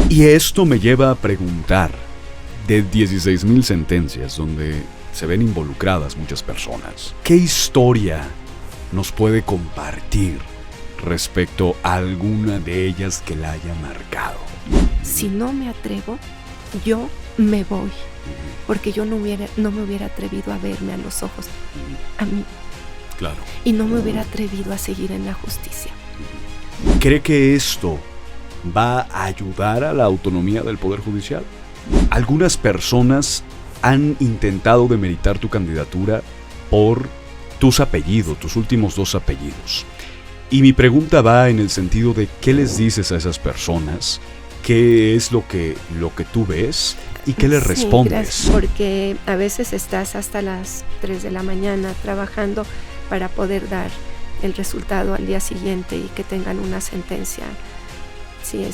Y esto me lleva a preguntar, de 16,000 sentencias donde se ven involucradas muchas personas, ¿qué historia nos puede compartir respecto a alguna de ellas que la haya marcado? Si no me atrevo, yo me voy, porque yo no me hubiera atrevido a verme a los ojos, a mí. Claro. Y no me hubiera atrevido a seguir en la justicia. ¿Cree que esto va a ayudar a la autonomía del Poder Judicial? Algunas personas han intentado demeritar tu candidatura por tus apellidos, tus últimos 2 apellidos. Y mi pregunta va en el sentido de ¿qué les dices a esas personas? ¿Qué es lo que tú ves? ¿Y qué les respondes? Gracias, porque a veces estás hasta las 3 de la mañana trabajando para poder dar el resultado al día siguiente y que tengan una sentencia. Sí,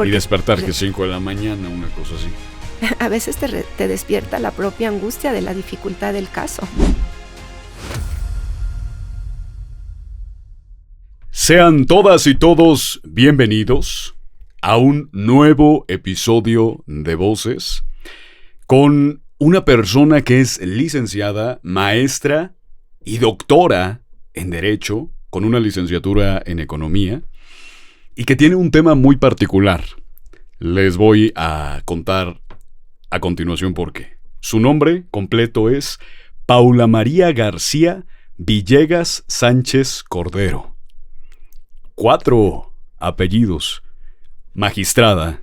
y despertar que 5 de la mañana, una cosa así. A veces te despierta la propia angustia de la dificultad del caso. Sean todas y todos bienvenidos a un nuevo episodio de Voces con una persona que es licenciada, maestra y doctora en Derecho, con una licenciatura en Economía, y que tiene un tema muy particular. Les voy a contar a continuación por qué. Su nombre completo es Paula María García Villegas Sánchez Cordero. 4 apellidos. Magistrada,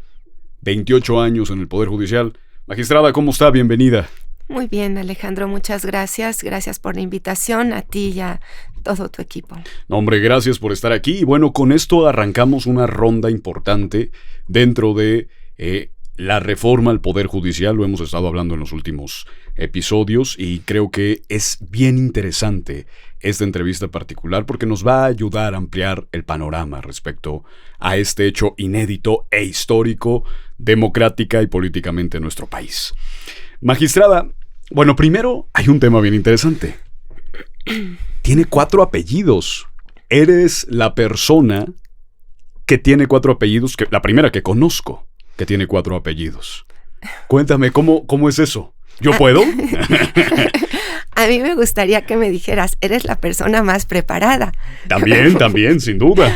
28 años en el Poder Judicial. Magistrada, ¿cómo está? Bienvenida. Muy bien, Alejandro, muchas gracias. Gracias por la invitación, a ti y a todo tu equipo. No, hombre, gracias por estar aquí. Y bueno, con esto arrancamos una ronda importante dentro de la reforma al Poder Judicial. Lo hemos estado hablando en los últimos episodios y creo que es bien interesante esta entrevista particular porque nos va a ayudar a ampliar el panorama respecto a este hecho inédito e histórico, democrática y políticamente en nuestro país. Magistrada, bueno, primero hay un tema bien interesante. Tiene 4 apellidos. Eres la persona que tiene 4 apellidos, la primera que conozco que tiene 4 apellidos. Cuéntame, ¿cómo es eso? ¿Yo puedo? A mí me gustaría que me dijeras, eres la persona más preparada. También, sin duda.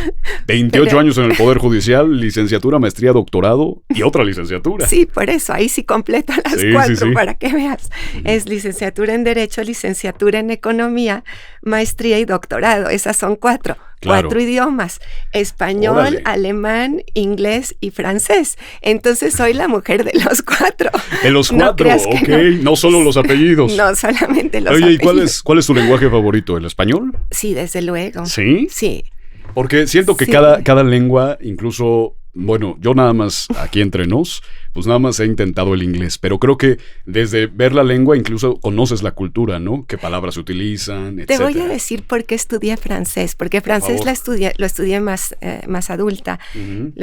28 años en el Poder Judicial, licenciatura, maestría, doctorado y otra licenciatura. Sí, por eso, ahí sí completo las 4 sí. Para que veas. Es licenciatura en Derecho, licenciatura en Economía, maestría y doctorado. Esas son 4. Claro. 4 idiomas, español, órale, alemán, inglés y francés. Entonces soy la mujer de los 4. De los 4, no ok. No solo los apellidos. No, solamente los apellidos. Oye, ¿y cuál es tu lenguaje favorito? ¿El español? Sí, desde luego. ¿Sí? Sí. Porque siento que sí, cada lengua, incluso, bueno, yo nada más aquí entre nos, pues nada más he intentado el inglés, pero creo que desde ver la lengua incluso conoces la cultura, ¿no? Qué palabras se utilizan, etc. Te voy a decir por qué estudié francés, porque francés lo estudié más adulta. Uh-huh.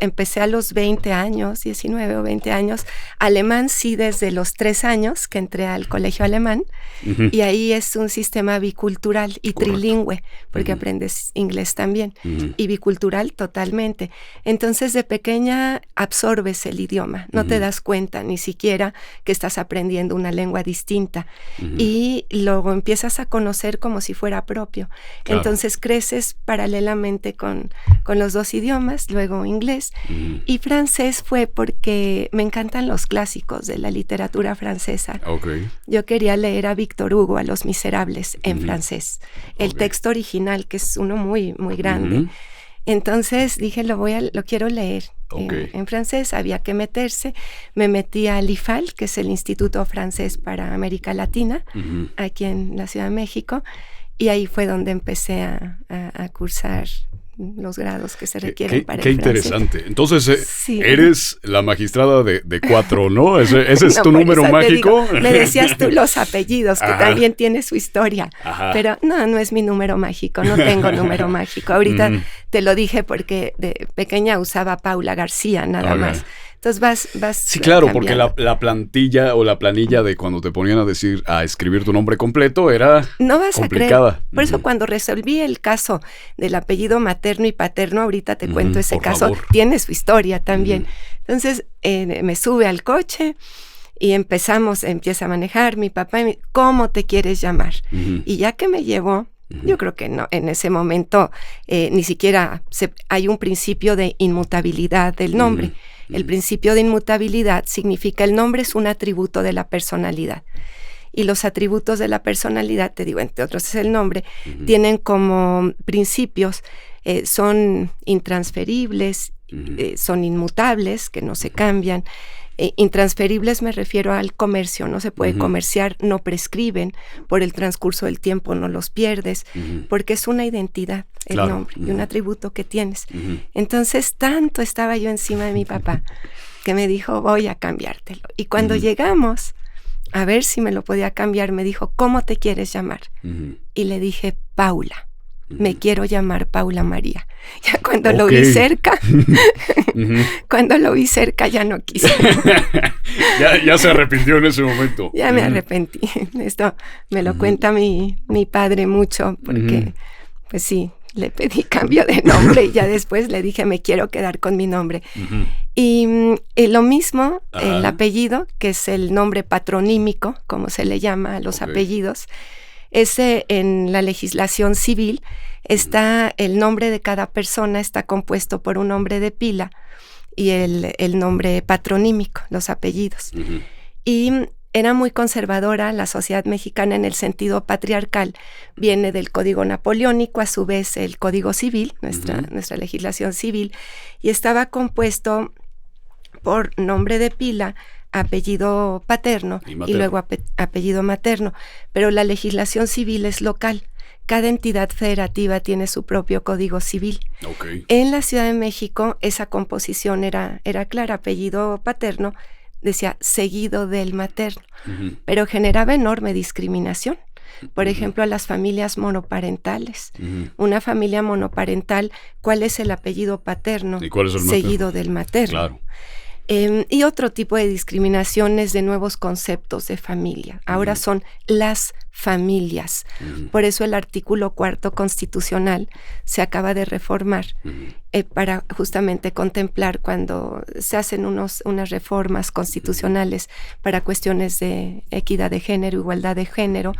Empecé a los 20 años, 19 o 20 años. Alemán sí desde los 3 años que entré al colegio alemán, uh-huh, y ahí es un sistema bicultural y correcto, trilingüe, porque uh-huh, aprendes inglés también, uh-huh, y bicultural totalmente. Entonces de pequeña absorbes el idioma, no uh-huh, te das cuenta ni siquiera que estás aprendiendo una lengua distinta, uh-huh, y luego empiezas a conocer como si fuera propio. Claro. Entonces creces paralelamente con los 2 idiomas, luego inglés, uh-huh, y francés fue porque me encantan los clásicos de la literatura francesa. Okay. Yo quería leer a Víctor Hugo, a Los Miserables, en uh-huh, francés. El okay, texto original, que es uno muy, muy grande. Uh-huh. Entonces dije, lo quiero leer okay, en francés, había que meterse. Me metí al IFAL, que es el Instituto Francés para América Latina, uh-huh, aquí en la Ciudad de México, y ahí fue donde empecé a cursar los grados que se requieren para el francés. Qué interesante. Entonces, sí, eres la magistrada de 4, ¿no? ¿Ese es tu número mágico? Digo, me decías tú los apellidos, que también tiene su historia. Ajá. Pero no es mi número mágico, no tengo número mágico. Ahorita te lo dije porque de pequeña usaba Paula García, nada más. Entonces vas sí, claro, cambiando. Porque la plantilla o la planilla de cuando te ponían a escribir tu nombre completo era no vas complicada. A creer. Por eso cuando resolví el caso del apellido materno y paterno, ahorita te cuento ese caso, favor, tiene su historia también. Entonces me sube al coche y empieza a manejar mi papá y ¿cómo te quieres llamar? Y ya que me llevó, yo creo que no, en ese momento ni siquiera hay un principio de inmutabilidad del nombre. El principio de inmutabilidad significa el nombre es un atributo de la personalidad. Y los atributos de la personalidad, te digo, entre otros es el nombre, tienen como principios, son intransferibles, son inmutables, que no se cambian. Intransferibles me refiero al comercio, no se puede comerciar, no prescriben, por el transcurso del tiempo no los pierdes, porque es una identidad, el nombre, y un atributo que tienes. Entonces, tanto estaba yo encima de mi papá, que me dijo, voy a cambiártelo. Y cuando llegamos a ver si me lo podía cambiar, me dijo, ¿cómo te quieres llamar? Y le dije, Paula. Me quiero llamar Paula María. Ya cuando lo vi cerca, ya no quise. ya se arrepintió en ese momento. Ya me arrepentí. Esto me lo cuenta mi padre mucho, porque pues sí, le pedí cambio de nombre y ya después le dije, me quiero quedar con mi nombre. Y lo mismo, el apellido, que es el nombre patronímico, como se le llama a los apellidos. Ese, en la legislación civil, está el nombre de cada persona, está compuesto por un nombre de pila y el nombre patronímico, los apellidos. Y era muy conservadora la sociedad mexicana en el sentido patriarcal. Viene del Código Napoleónico, a su vez el Código Civil, nuestra legislación civil, y estaba compuesto por nombre de pila, apellido paterno y luego apellido materno, pero la legislación civil es local. Cada entidad federativa tiene su propio código civil. En la Ciudad de México esa composición era clara, apellido paterno decía seguido del materno, pero generaba enorme discriminación. Por ejemplo, a las familias monoparentales. Una familia monoparental, ¿cuál es el apellido paterno? ¿Y cuál es el seguido del materno? Claro. Y otro tipo de discriminaciones de nuevos conceptos de familia. Ahora son las familias. Por eso el artículo 4 constitucional se acaba de reformar para justamente contemplar cuando se hacen unas reformas constitucionales para cuestiones de equidad de género, igualdad de género,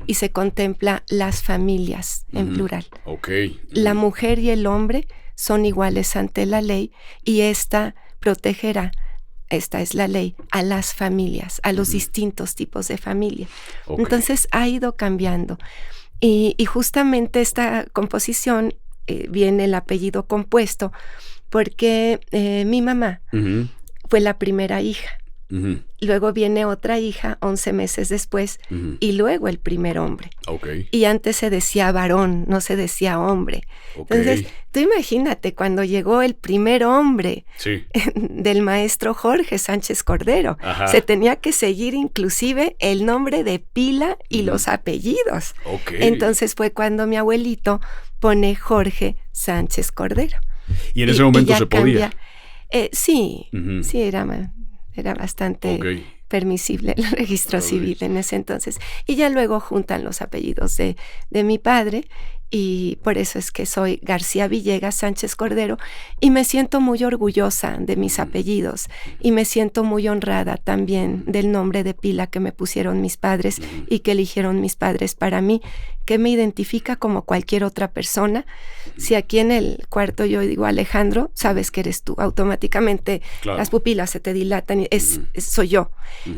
y se contempla las familias en plural. La mujer y el hombre son iguales ante la ley y esta protegerá, esta es la ley, a las familias, a los distintos tipos de familia. Entonces ha ido cambiando. Y justamente esta composición viene el apellido compuesto porque mi mamá fue la primera hija. Luego viene otra hija 11 meses después y luego el primer hombre. Y antes se decía varón, no se decía hombre. Entonces, tú imagínate cuando llegó el primer hombre del maestro Jorge Sánchez Cordero. Se tenía que seguir inclusive el nombre de pila y los apellidos. Entonces fue cuando mi abuelito pone Jorge Sánchez Cordero. ¿Y en ese momento se podía? Sí, era bastante permisible el registro civil en ese entonces. Y ya luego juntan los apellidos de mi padre y por eso es que soy García Villegas Sánchez Cordero y me siento muy orgullosa de mis apellidos y me siento muy honrada también del nombre de pila que me pusieron mis padres y que eligieron mis padres para mí, que me identifica como cualquier otra persona. Si aquí en el cuarto yo digo Alejandro, sabes que eres tú, automáticamente las pupilas se te dilatan, soy yo.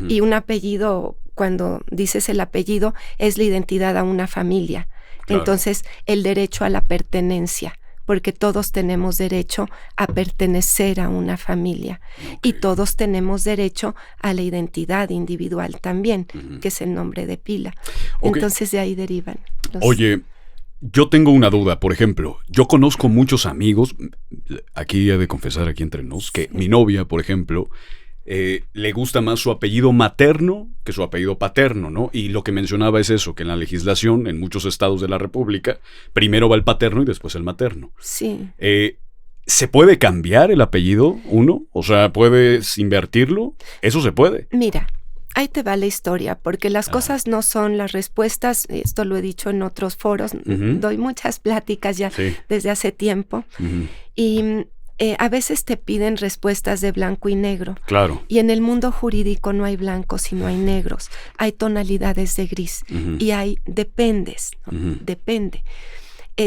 Y un apellido, cuando dices el apellido, es la identidad a una familia. Entonces, el derecho a la pertenencia, porque todos tenemos derecho a pertenecer a una familia y todos tenemos derecho a la identidad individual también, que es el nombre de pila. Entonces, de ahí derivan. Oye, yo tengo una duda, por ejemplo, yo conozco muchos amigos, aquí he de confesar aquí entre nos, que mi novia, por ejemplo, le gusta más su apellido materno que su apellido paterno, ¿no? Y lo que mencionaba es eso, que en la legislación, en muchos estados de la República, primero va el paterno y después el materno. Sí. ¿Se puede cambiar el apellido uno? O sea, ¿puedes invertirlo? ¿Eso se puede? Mira, ahí te va la historia, porque las cosas no son las respuestas, esto lo he dicho en otros foros, doy muchas pláticas ya desde hace tiempo, y a veces te piden respuestas de blanco y negro. Claro. Y en el mundo jurídico no hay blancos, sino hay negros. Hay tonalidades de gris. Y hay dependes, ¿no? Depende.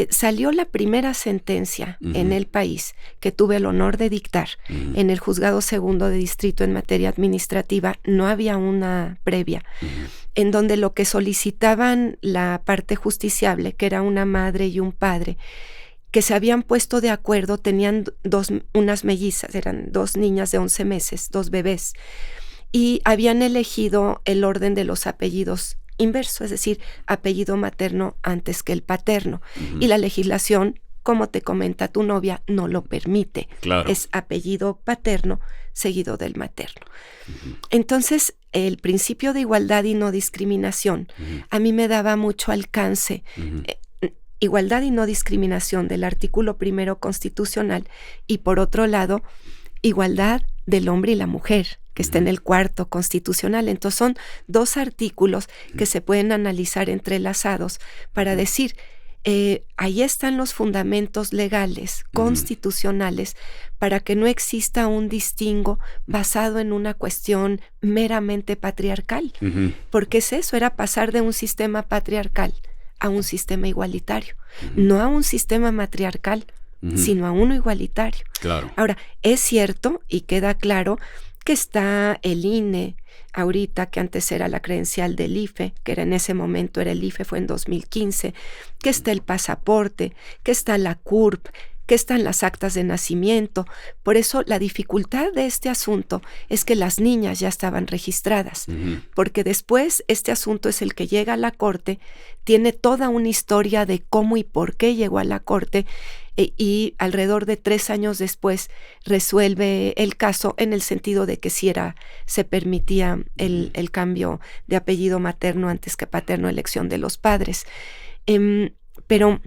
Salió la primera sentencia en el país que tuve el honor de dictar en el Juzgado Segundo de Distrito en materia administrativa. No había una previa, en donde lo que solicitaban la parte justiciable, que era una madre y un padre, que se habían puesto de acuerdo, tenían unas mellizas, eran 2 niñas de 11 meses, 2 bebés, y habían elegido el orden de los apellidos inverso, es decir, apellido materno antes que el paterno. Y la legislación, como te comenta tu novia, no lo permite. Claro. Es apellido paterno seguido del materno. Entonces, el principio de igualdad y no discriminación a mí me daba mucho alcance. Igualdad y no discriminación del artículo 1 constitucional, y por otro lado, igualdad del hombre y la mujer, que está en el 4 constitucional. Entonces son 2 artículos que se pueden analizar entrelazados para decir, ahí están los fundamentos legales, constitucionales, para que no exista un distingo basado en una cuestión meramente patriarcal. Porque es eso, era pasar de un sistema patriarcal a un sistema igualitario, no a un sistema matriarcal, sino a uno igualitario. Claro. Ahora, es cierto y queda claro que está el INE ahorita, que antes era la credencial del IFE, que era en ese momento era el IFE, fue en 2015, que está el pasaporte, que está la CURP, que están las actas de nacimiento. Por eso la dificultad de este asunto es que las niñas ya estaban registradas, porque después este asunto es el que llega a la corte, tiene toda una historia de cómo y por qué llegó a la corte, y alrededor de 3 años después resuelve el caso en el sentido de que si se permitía el cambio de apellido materno antes que paterno, elección de los padres. Pero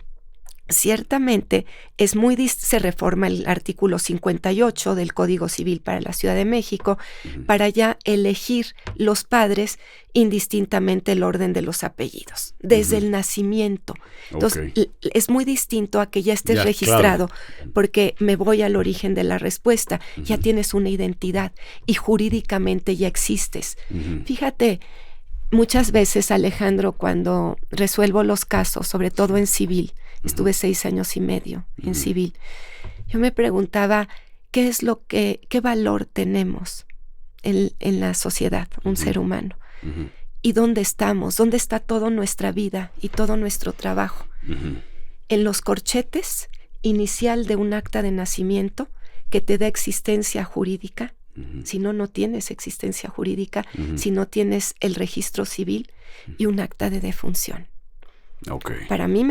ciertamente se reforma el artículo 58 del Código Civil para la Ciudad de México para ya elegir los padres indistintamente el orden de los apellidos, desde el nacimiento. Entonces, es muy distinto a que ya estés registrado, claro, porque me voy al origen de la respuesta, ya tienes una identidad y jurídicamente ya existes. Fíjate, muchas veces, Alejandro, cuando resuelvo los casos, sobre todo en civil, estuve 6 años y medio en civil, yo me preguntaba qué valor tenemos en la sociedad, un ser humano, y dónde estamos, dónde está toda nuestra vida y todo nuestro trabajo. En los corchetes inicial de un acta de nacimiento que te da existencia jurídica. Si no, no tienes existencia jurídica, si no tienes el registro civil y un acta de defunción. Para mí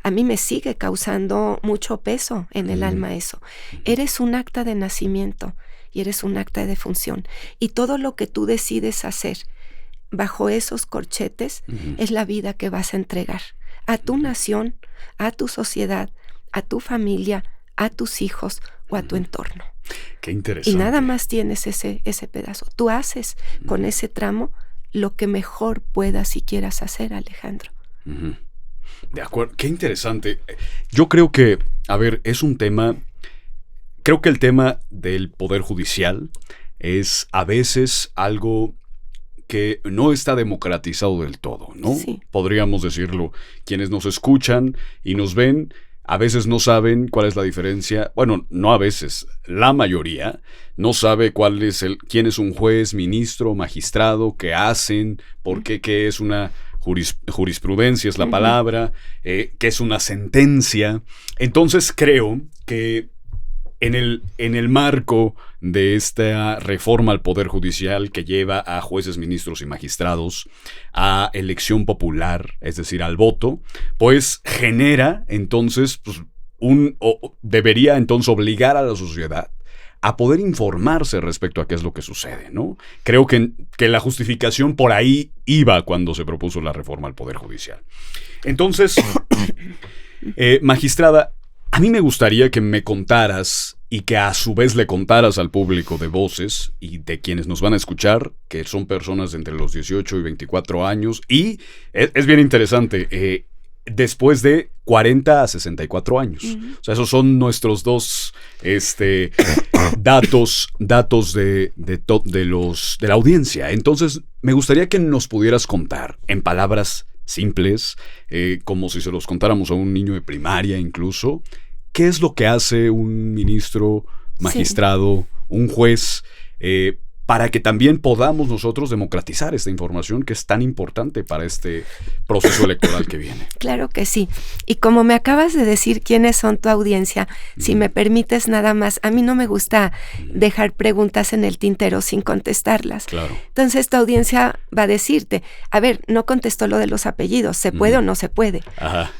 a mí me sigue causando mucho peso en el alma eso. Eres un acta de nacimiento y eres un acta de defunción. Y todo lo que tú decides hacer bajo esos corchetes es la vida que vas a entregar a tu nación, a tu sociedad, a tu familia, a tus hijos o a tu entorno. Qué interesante. Y nada más tienes ese pedazo. Tú haces con ese tramo lo que mejor puedas y quieras hacer, Alejandro. De acuerdo, qué interesante. Yo creo que, es un tema, creo que el tema del Poder Judicial es a veces algo que no está democratizado del todo, ¿no? Sí. Podríamos decirlo. Quienes nos escuchan y nos ven a veces no saben cuál es la diferencia. Bueno, no a veces, la mayoría no sabe quién es un juez, ministro, magistrado, qué hacen, por qué es una jurisprudencia, es la palabra, qué es una sentencia. Entonces creo que en el marco de esta reforma al Poder Judicial que lleva a jueces, ministros y magistrados a elección popular, es decir, al voto, pues genera entonces debería entonces obligar a la sociedad a poder informarse respecto a qué es lo que sucede, ¿no? Creo que la justificación por ahí iba cuando se propuso la reforma al Poder Judicial. Entonces, magistrada, a mí me gustaría que me contaras y que a su vez le contaras al público de Voces y de quienes nos van a escuchar, que son personas de entre los 18 y 24 años, y es bien interesante, después de 40 a 64 años. O sea, esos son nuestros dos datos de la audiencia. Entonces, me gustaría que nos pudieras contar en palabras simples, como si se los contáramos a un niño de primaria incluso, ¿qué es lo que hace un ministro, magistrado, un juez, para que también podamos nosotros democratizar esta información que es tan importante para este proceso electoral que viene? Claro que sí. Y como me acabas de decir quiénes son tu audiencia, si me permites nada más, a mí no me gusta dejar preguntas en el tintero sin contestarlas. Claro. Entonces tu audiencia va a decirte, a ver, no contestó lo de los apellidos, ¿se puede o no se puede? Ajá.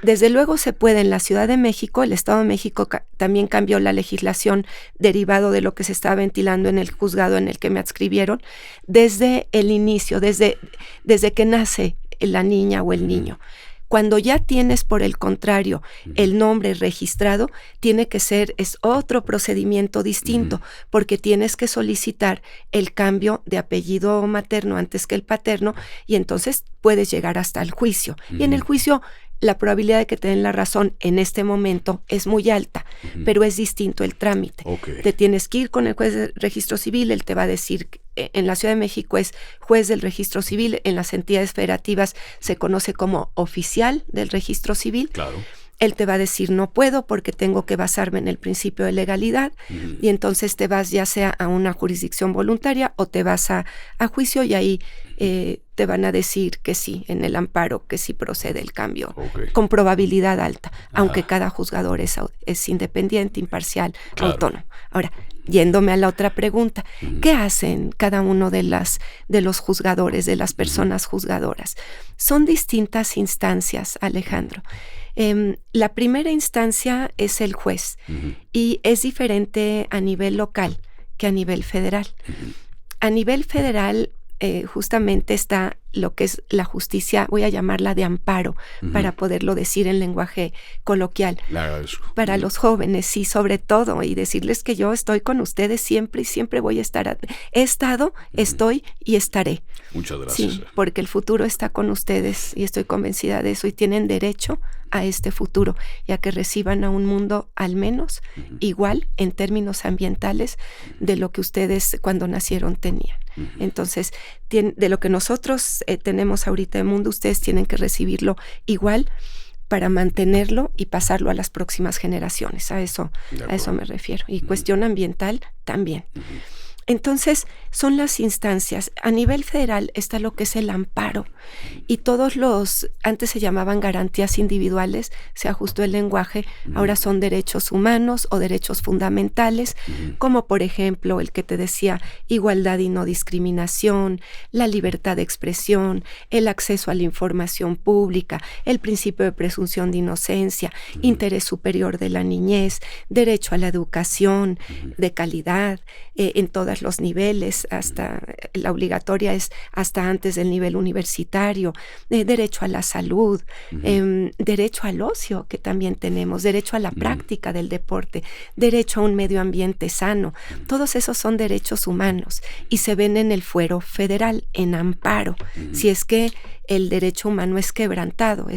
Desde luego se puede. En la Ciudad de México, el Estado de México también cambió la legislación derivado de lo que se estaba ventilando en el juzgado en el que me adscribieron, desde el inicio, desde que nace la niña o el niño. Cuando ya tienes, por el contrario, el nombre registrado, es otro procedimiento distinto, porque tienes que solicitar el cambio de apellido materno antes que el paterno, y entonces puedes llegar hasta el juicio. Y en el juicio, la probabilidad de que te den la razón en este momento es muy alta, pero es distinto el trámite. Okay. Te tienes que ir con el juez de registro civil, él te va a decir, en la Ciudad de México es juez del registro civil, en las entidades federativas se conoce como oficial del registro civil. Claro. Él te va a decir, no puedo porque tengo que basarme en el principio de legalidad, y entonces te vas ya sea a una jurisdicción voluntaria o te vas a juicio, y ahí te van a decir que sí, en el amparo, que sí procede el cambio, con probabilidad alta, aunque cada juzgador es independiente, imparcial, autónomo. Ahora, yéndome a la otra pregunta, ¿qué hacen cada uno de los juzgadores, de las personas juzgadoras? Son distintas instancias, Alejandro. La primera instancia es el juez, y es diferente a nivel local que a nivel federal. A nivel federal, justamente está lo que es la justicia, voy a llamarla de amparo, para poderlo decir en lenguaje coloquial. Le agradezco. Para los jóvenes, sí, sobre todo, y decirles que yo estoy con ustedes siempre y siempre voy a estar. He estado, estoy y estaré. Muchas gracias. Sí, porque el futuro está con ustedes y estoy convencida de eso, y tienen derecho a este futuro y a que reciban a un mundo al menos igual en términos ambientales de lo que ustedes cuando nacieron tenían. Entonces, de lo que nosotros tenemos ahorita en el mundo, ustedes tienen que recibirlo igual para mantenerlo y pasarlo a las próximas generaciones. A eso me refiero. Y cuestión ambiental también. Entonces, son las instancias. A nivel federal está lo que es el amparo, y antes se llamaban garantías individuales, se ajustó el lenguaje, ahora son derechos humanos o derechos fundamentales, como por ejemplo el que te decía, igualdad y no discriminación, la libertad de expresión, el acceso a la información pública, el principio de presunción de inocencia, interés superior de la niñez, derecho a la educación de calidad, en todos los niveles, hasta la obligatoria es hasta antes del nivel universitario, derecho a la salud, derecho al ocio, que también tenemos, derecho a la práctica del deporte, derecho a un medio ambiente sano. Todos esos son derechos humanos y se ven en el fuero federal, en amparo, si es que el derecho humano es quebrantado,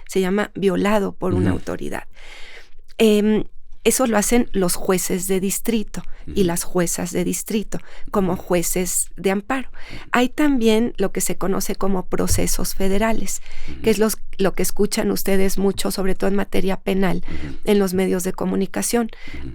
se llama violado por una autoridad. Eso lo hacen los jueces de distrito y las juezas de distrito como jueces de amparo. Hay también lo que se conoce como procesos federales, que es lo que escuchan ustedes mucho, sobre todo en materia penal, en los medios de comunicación.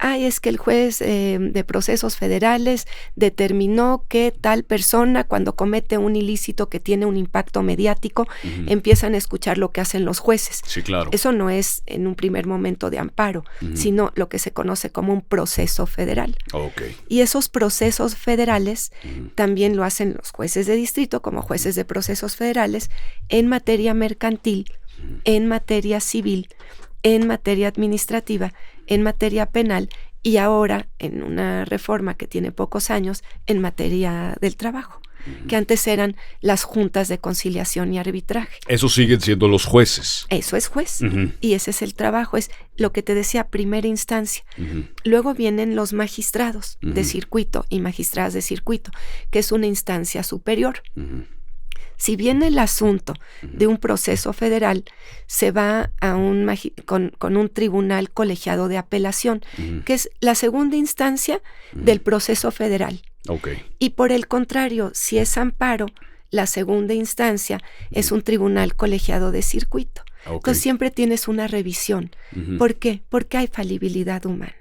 Es que el juez de procesos federales determinó que tal persona, cuando comete un ilícito que tiene un impacto mediático, empiezan a escuchar lo que hacen los jueces. Sí, claro. Eso no es en un primer momento de amparo, sino lo que se conoce como un proceso federal. Okay. Y esos procesos federales también lo hacen los jueces de distrito como jueces de procesos federales en materia mercantil, en materia civil, en materia administrativa, en materia penal, y ahora en una reforma que tiene pocos años en materia del trabajo, que antes eran las juntas de conciliación y arbitraje. Eso siguen siendo los jueces. Eso es juez, y ese es el trabajo, es lo que te decía, primera instancia. Luego vienen los magistrados de circuito y magistradas de circuito, que es una instancia superior. Si viene el asunto de un proceso federal, se va a con un tribunal colegiado de apelación, que es la segunda instancia del proceso federal. Okay. Y por el contrario, si es amparo, la segunda instancia es un tribunal colegiado de circuito. Okay. Entonces siempre tienes una revisión. ¿Por qué? Porque hay falibilidad humana.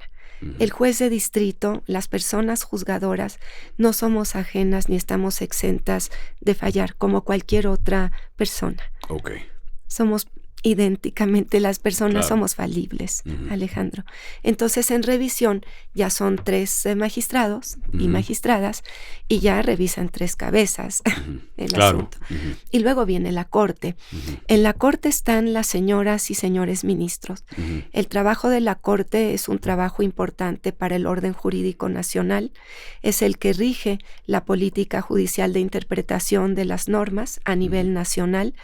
El juez de distrito, las personas juzgadoras, no somos ajenas ni estamos exentas de fallar como cualquier otra persona. Okay. Somos idénticamente, las personas claro. somos falibles, Alejandro. Entonces, en revisión ya son 3 magistrados y magistradas y ya revisan 3 cabezas el claro. asunto. Y luego viene la corte. En la corte están las señoras y señores ministros. El trabajo de la corte es un trabajo importante para el orden jurídico nacional. Es el que rige la política judicial de interpretación de las normas a nivel nacional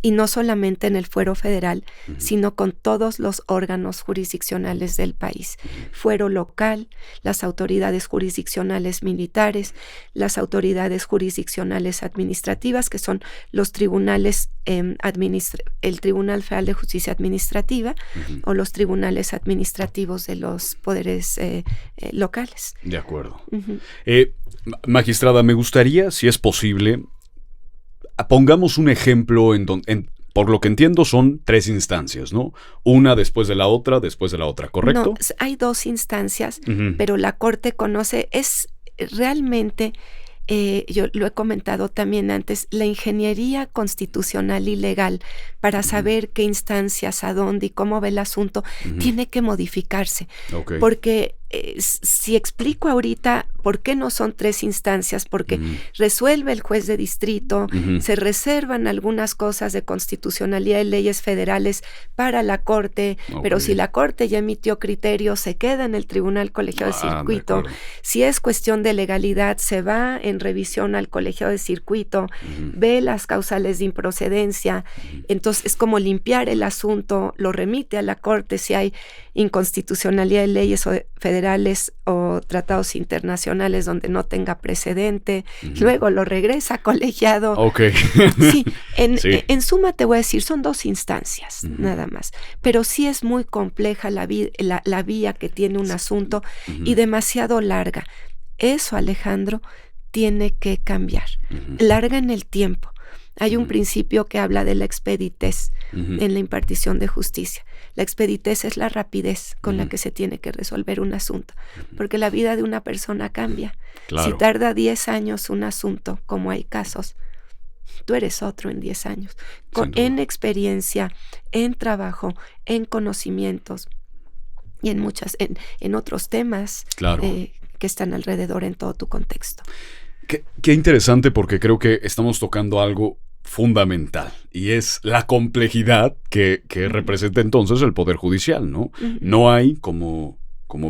y no solamente en el fuero federal, sino con todos los órganos jurisdiccionales del país. Fuero local, las autoridades jurisdiccionales militares, las autoridades jurisdiccionales administrativas, que son los tribunales, el Tribunal Federal de Justicia Administrativa o los tribunales administrativos de los poderes locales. De acuerdo. Magistrada, me gustaría, si es posible, pongamos un ejemplo por lo que entiendo son 3 instancias, ¿no? Una después de la otra, ¿correcto? No, hay 2 instancias, pero la Corte conoce, es realmente, yo lo he comentado también antes, la ingeniería constitucional y legal para saber qué instancias, a dónde y cómo ve el asunto, tiene que modificarse. Okay. Porque si explico ahorita por qué no son 3 instancias, porque resuelve el juez de distrito, se reservan algunas cosas de constitucionalidad y leyes federales para la Corte, pero si la Corte ya emitió criterios, se queda en el Tribunal Colegiado de Circuito. Si es cuestión de legalidad, se va en revisión al Colegiado de Circuito, ve las causales de improcedencia, entonces es como limpiar el asunto, lo remite a la Corte si hay inconstitucionalidad de leyes federales o tratados internacionales donde no tenga precedente, luego lo regresa colegiado. Okay. Sí, en suma te voy a decir, son 2 instancias, nada más, pero sí es muy compleja la vía que tiene un asunto y demasiado larga. Eso, Alejandro, tiene que cambiar. Larga en el tiempo. Hay un principio que habla de la expeditez en la impartición de justicia. La expeditez es la rapidez con la que se tiene que resolver un asunto, porque la vida de una persona cambia. Claro. Si tarda 10 años un asunto, como hay casos, tú eres otro en 10 años. En experiencia, en trabajo, en conocimientos y en otros temas claro. Que están alrededor en todo tu contexto. Qué interesante, porque creo que estamos tocando algo fundamental y es la complejidad que representa entonces el Poder Judicial, ¿no? No hay, como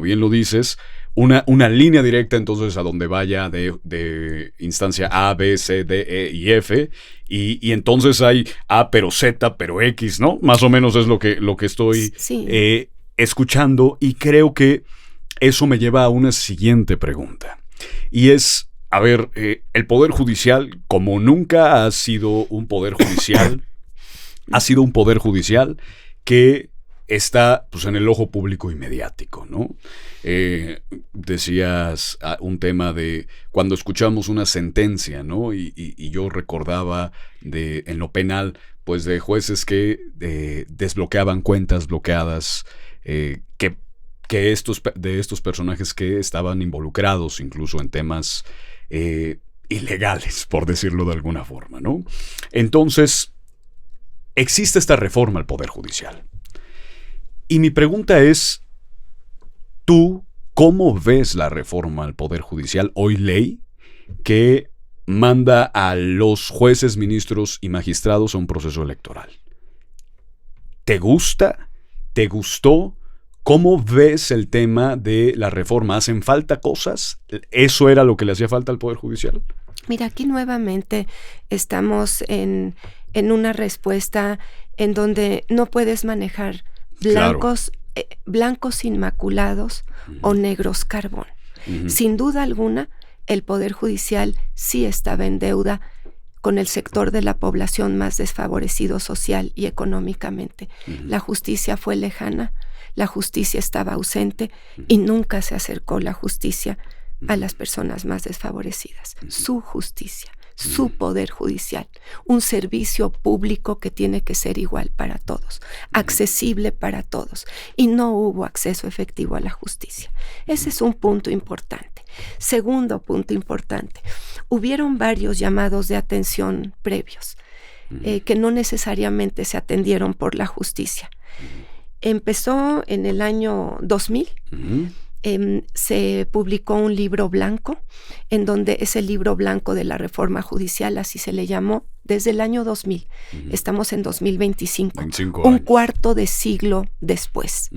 bien lo dices, una línea directa entonces a donde vaya de instancia A, B, C, D, E y F y entonces hay A pero Z pero X, ¿no? Más o menos es lo que estoy escuchando, y creo que eso me lleva a una siguiente pregunta y es: a ver, el Poder Judicial, como nunca ha sido un Poder Judicial, ha sido un Poder Judicial que está pues, en el ojo público y mediático, ¿no? Decías un tema de cuando escuchamos una sentencia, ¿no? Y yo recordaba en lo penal, pues de jueces que desbloqueaban cuentas bloqueadas, de estos personajes que estaban involucrados incluso en temas ilegales, por decirlo de alguna forma, ¿no? Entonces, existe esta reforma al Poder Judicial. Y mi pregunta es, ¿tú cómo ves la reforma al Poder Judicial, hoy ley, que manda a los jueces, ministros y magistrados a un proceso electoral? ¿Te gusta? ¿Te gustó? ¿Cómo ves el tema de la reforma? ¿Hacen falta cosas? ¿Eso era lo que le hacía falta al Poder Judicial? Mira, aquí nuevamente estamos en una respuesta en donde no puedes manejar blancos inmaculados o negros carbón. Sin duda alguna, el Poder Judicial sí estaba en deuda con el sector de la población más desfavorecido social y económicamente. La justicia fue lejana, la justicia estaba ausente y nunca se acercó la justicia a las personas más desfavorecidas. Su justicia, su poder judicial, un servicio público que tiene que ser igual para todos, accesible para todos, y no hubo acceso efectivo a la justicia. Ese es un punto importante. Segundo punto importante, hubieron varios llamados de atención previos que no necesariamente se atendieron por la justicia. Empezó en el año 2000. Se publicó un libro blanco, en donde es el libro blanco de la reforma judicial, así se le llamó, desde el año 2000. Estamos en 2025, un cuarto de siglo después.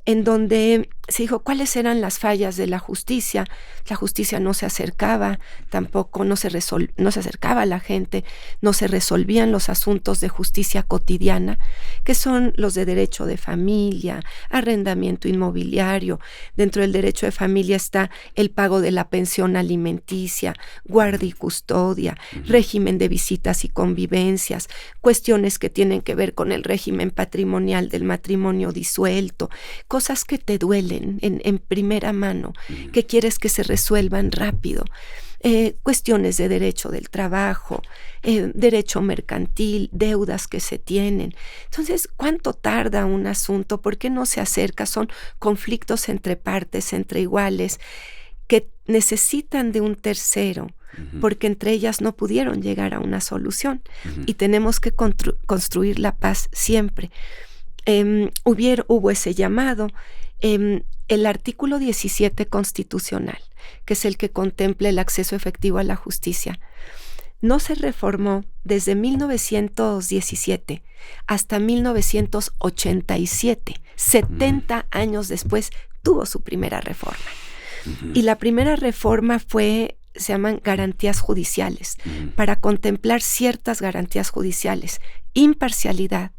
En donde se dijo cuáles eran las fallas de la justicia. La justicia no se acercaba, tampoco no se acercaba a la gente, no se resolvían los asuntos de justicia cotidiana, que son los de derecho de familia, arrendamiento inmobiliario. Dentro del derecho de familia está el pago de la pensión alimenticia, guardia y custodia, régimen de visitas y convivencias, cuestiones que tienen que ver con el régimen patrimonial del matrimonio disuelto, cosas que te duelen en primera mano, que quieres que se resuelvan rápido. Cuestiones de derecho del trabajo, derecho mercantil, deudas que se tienen. Entonces, ¿cuánto tarda un asunto? ¿Por qué no se acerca? Son conflictos entre partes, entre iguales, que necesitan de un tercero, porque entre ellas no pudieron llegar a una solución. Y tenemos que construir la paz siempre. Hubo ese llamado. El artículo 17 constitucional, que es el que contempla el acceso efectivo a la justicia, no se reformó desde 1917 hasta 1987. 70 años después tuvo su primera reforma. Y la primera reforma se llaman garantías judiciales, para contemplar ciertas garantías judiciales: imparcialidad,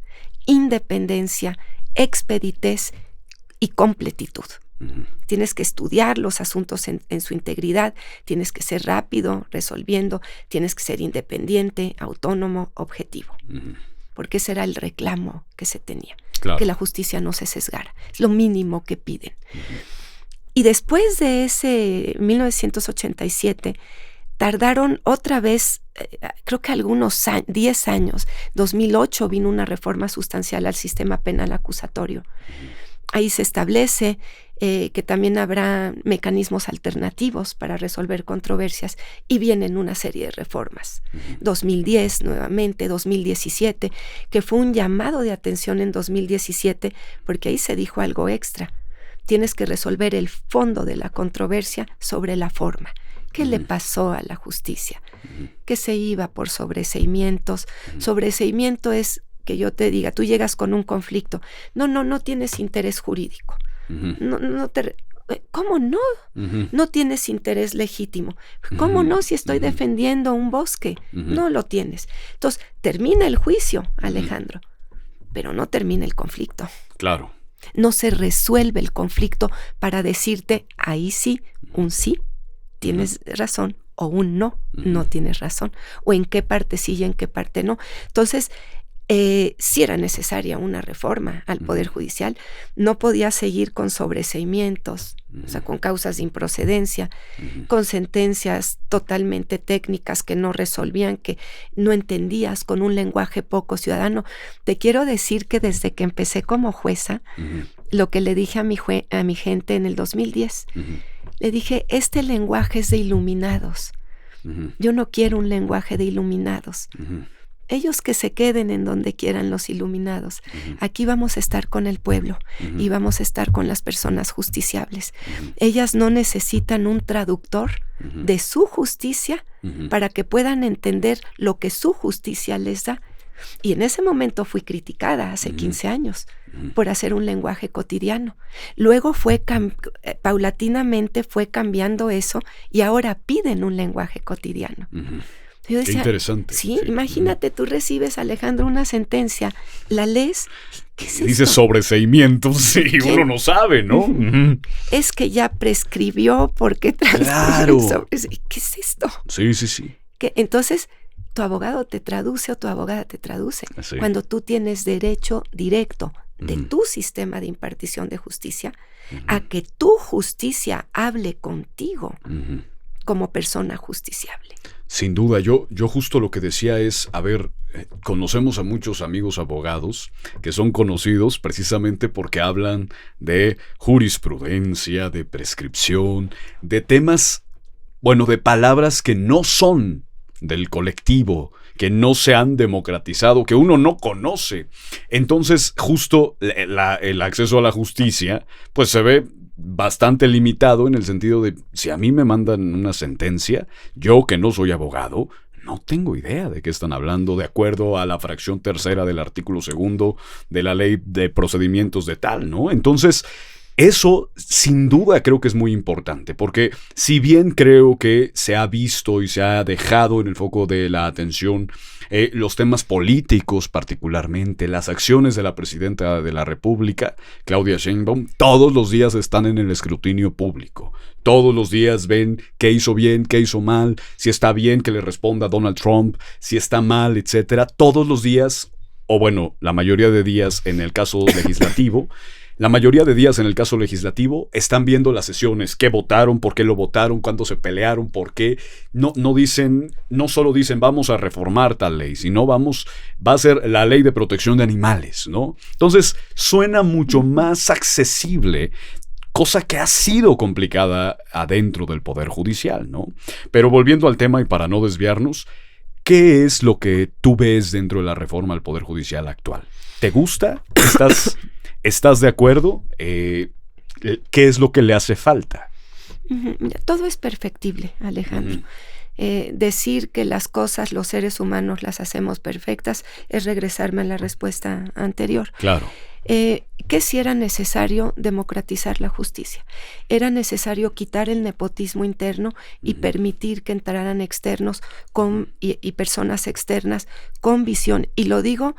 independencia, expeditez y completitud. Tienes que estudiar los asuntos en su integridad, tienes que ser rápido resolviendo, tienes que ser independiente, autónomo, objetivo. Porque ese era el reclamo que se tenía, claro, que la justicia no se sesgara. Es lo mínimo que piden. Y después de ese 1987, tardaron otra vez, creo que algunos 10 años. 2008 vino una reforma sustancial al sistema penal acusatorio. Ahí se establece que también habrá mecanismos alternativos para resolver controversias, y vienen una serie de reformas. 2010 nuevamente, 2017, que fue un llamado de atención en 2017, porque ahí se dijo algo extra. Tienes que resolver el fondo de la controversia sobre la forma. ¿Qué le pasó a la justicia? Que se iba por sobreseimientos. Sobreseimiento es que yo te diga, tú llegas con un conflicto. No tienes interés jurídico. ¿Cómo no? No tienes interés legítimo. ¿Cómo no si estoy defendiendo un bosque? No lo tienes. Entonces, termina el juicio, Alejandro, pero no termina el conflicto. Claro. No se resuelve el conflicto para decirte, ahí sí, un sí, tienes razón, o un no, no tienes razón, o en qué parte sí y en qué parte no. Entonces, sí era necesaria una reforma al Poder Judicial. No podía seguir con sobreseimientos, o sea, con causas de improcedencia, con sentencias totalmente técnicas que no resolvían, que no entendías, con un lenguaje poco ciudadano. Te quiero decir que desde que empecé como jueza, lo que le dije a mi gente en el 2010, le dije, este lenguaje es de iluminados. Yo no quiero un lenguaje de iluminados. Ellos que se queden en donde quieran, los iluminados. Aquí vamos a estar con el pueblo y vamos a estar con las personas justiciables. Ellas no necesitan un traductor de su justicia para que puedan entender lo que su justicia les da. Y en ese momento fui criticada hace 15 años por hacer un lenguaje cotidiano. Luego paulatinamente fue cambiando eso, y ahora piden un lenguaje cotidiano. Yo decía, qué interesante. Sí, imagínate, tú recibes, Alejandro, una sentencia, la lees, ¿qué es esto? Dice sobreseimientos y uno no sabe, ¿no? Es que ya prescribió porque transcribió. Claro. ¿Qué es esto? Sí. Entonces, tu abogado te traduce o tu abogada te traduce. Sí. Cuando tú tienes derecho directo de tu sistema de impartición de justicia a que tu justicia hable contigo como persona justiciable. Sin duda, yo justo lo que decía es, a ver, conocemos a muchos amigos abogados que son conocidos precisamente porque hablan de jurisprudencia, de prescripción, de temas, bueno, de palabras que no son del colectivo, que no se han democratizado, que uno no conoce. Entonces, justo el acceso a la justicia, pues se ve bastante limitado en el sentido de, si a mí me mandan una sentencia, yo que no soy abogado, no tengo idea de qué están hablando de acuerdo a la fracción tercera del artículo 2 de la ley de procedimientos de tal, ¿no? Entonces, eso sin duda creo que es muy importante, porque si bien creo que se ha visto y se ha dejado en el foco de la atención los temas políticos, particularmente las acciones de la presidenta de la República, Claudia Sheinbaum, todos los días están en el escrutinio público. Todos los días ven qué hizo bien, qué hizo mal, si está bien que le responda Donald Trump, si está mal, etcétera. Todos los días, o bueno, la mayoría de días en el caso legislativo, están viendo las sesiones, qué votaron, por qué lo votaron, cuándo se pelearon, por qué. No solo dicen vamos a reformar tal ley, sino va a ser la ley de protección de animales, ¿no? Entonces suena mucho más accesible, cosa que ha sido complicada adentro del Poder Judicial, ¿no? Pero volviendo al tema y para no desviarnos, ¿qué es lo que tú ves dentro de la reforma al Poder Judicial actual? ¿Te gusta? ¿Estás de acuerdo? ¿Qué es lo que le hace falta? Todo es perfectible, Alejandro. Decir que las cosas, los seres humanos las hacemos perfectas es regresarme a la respuesta anterior. Claro. Que si era necesario democratizar la justicia. Era necesario quitar el nepotismo interno y permitir que entraran externos y personas externas con visión. Y lo digo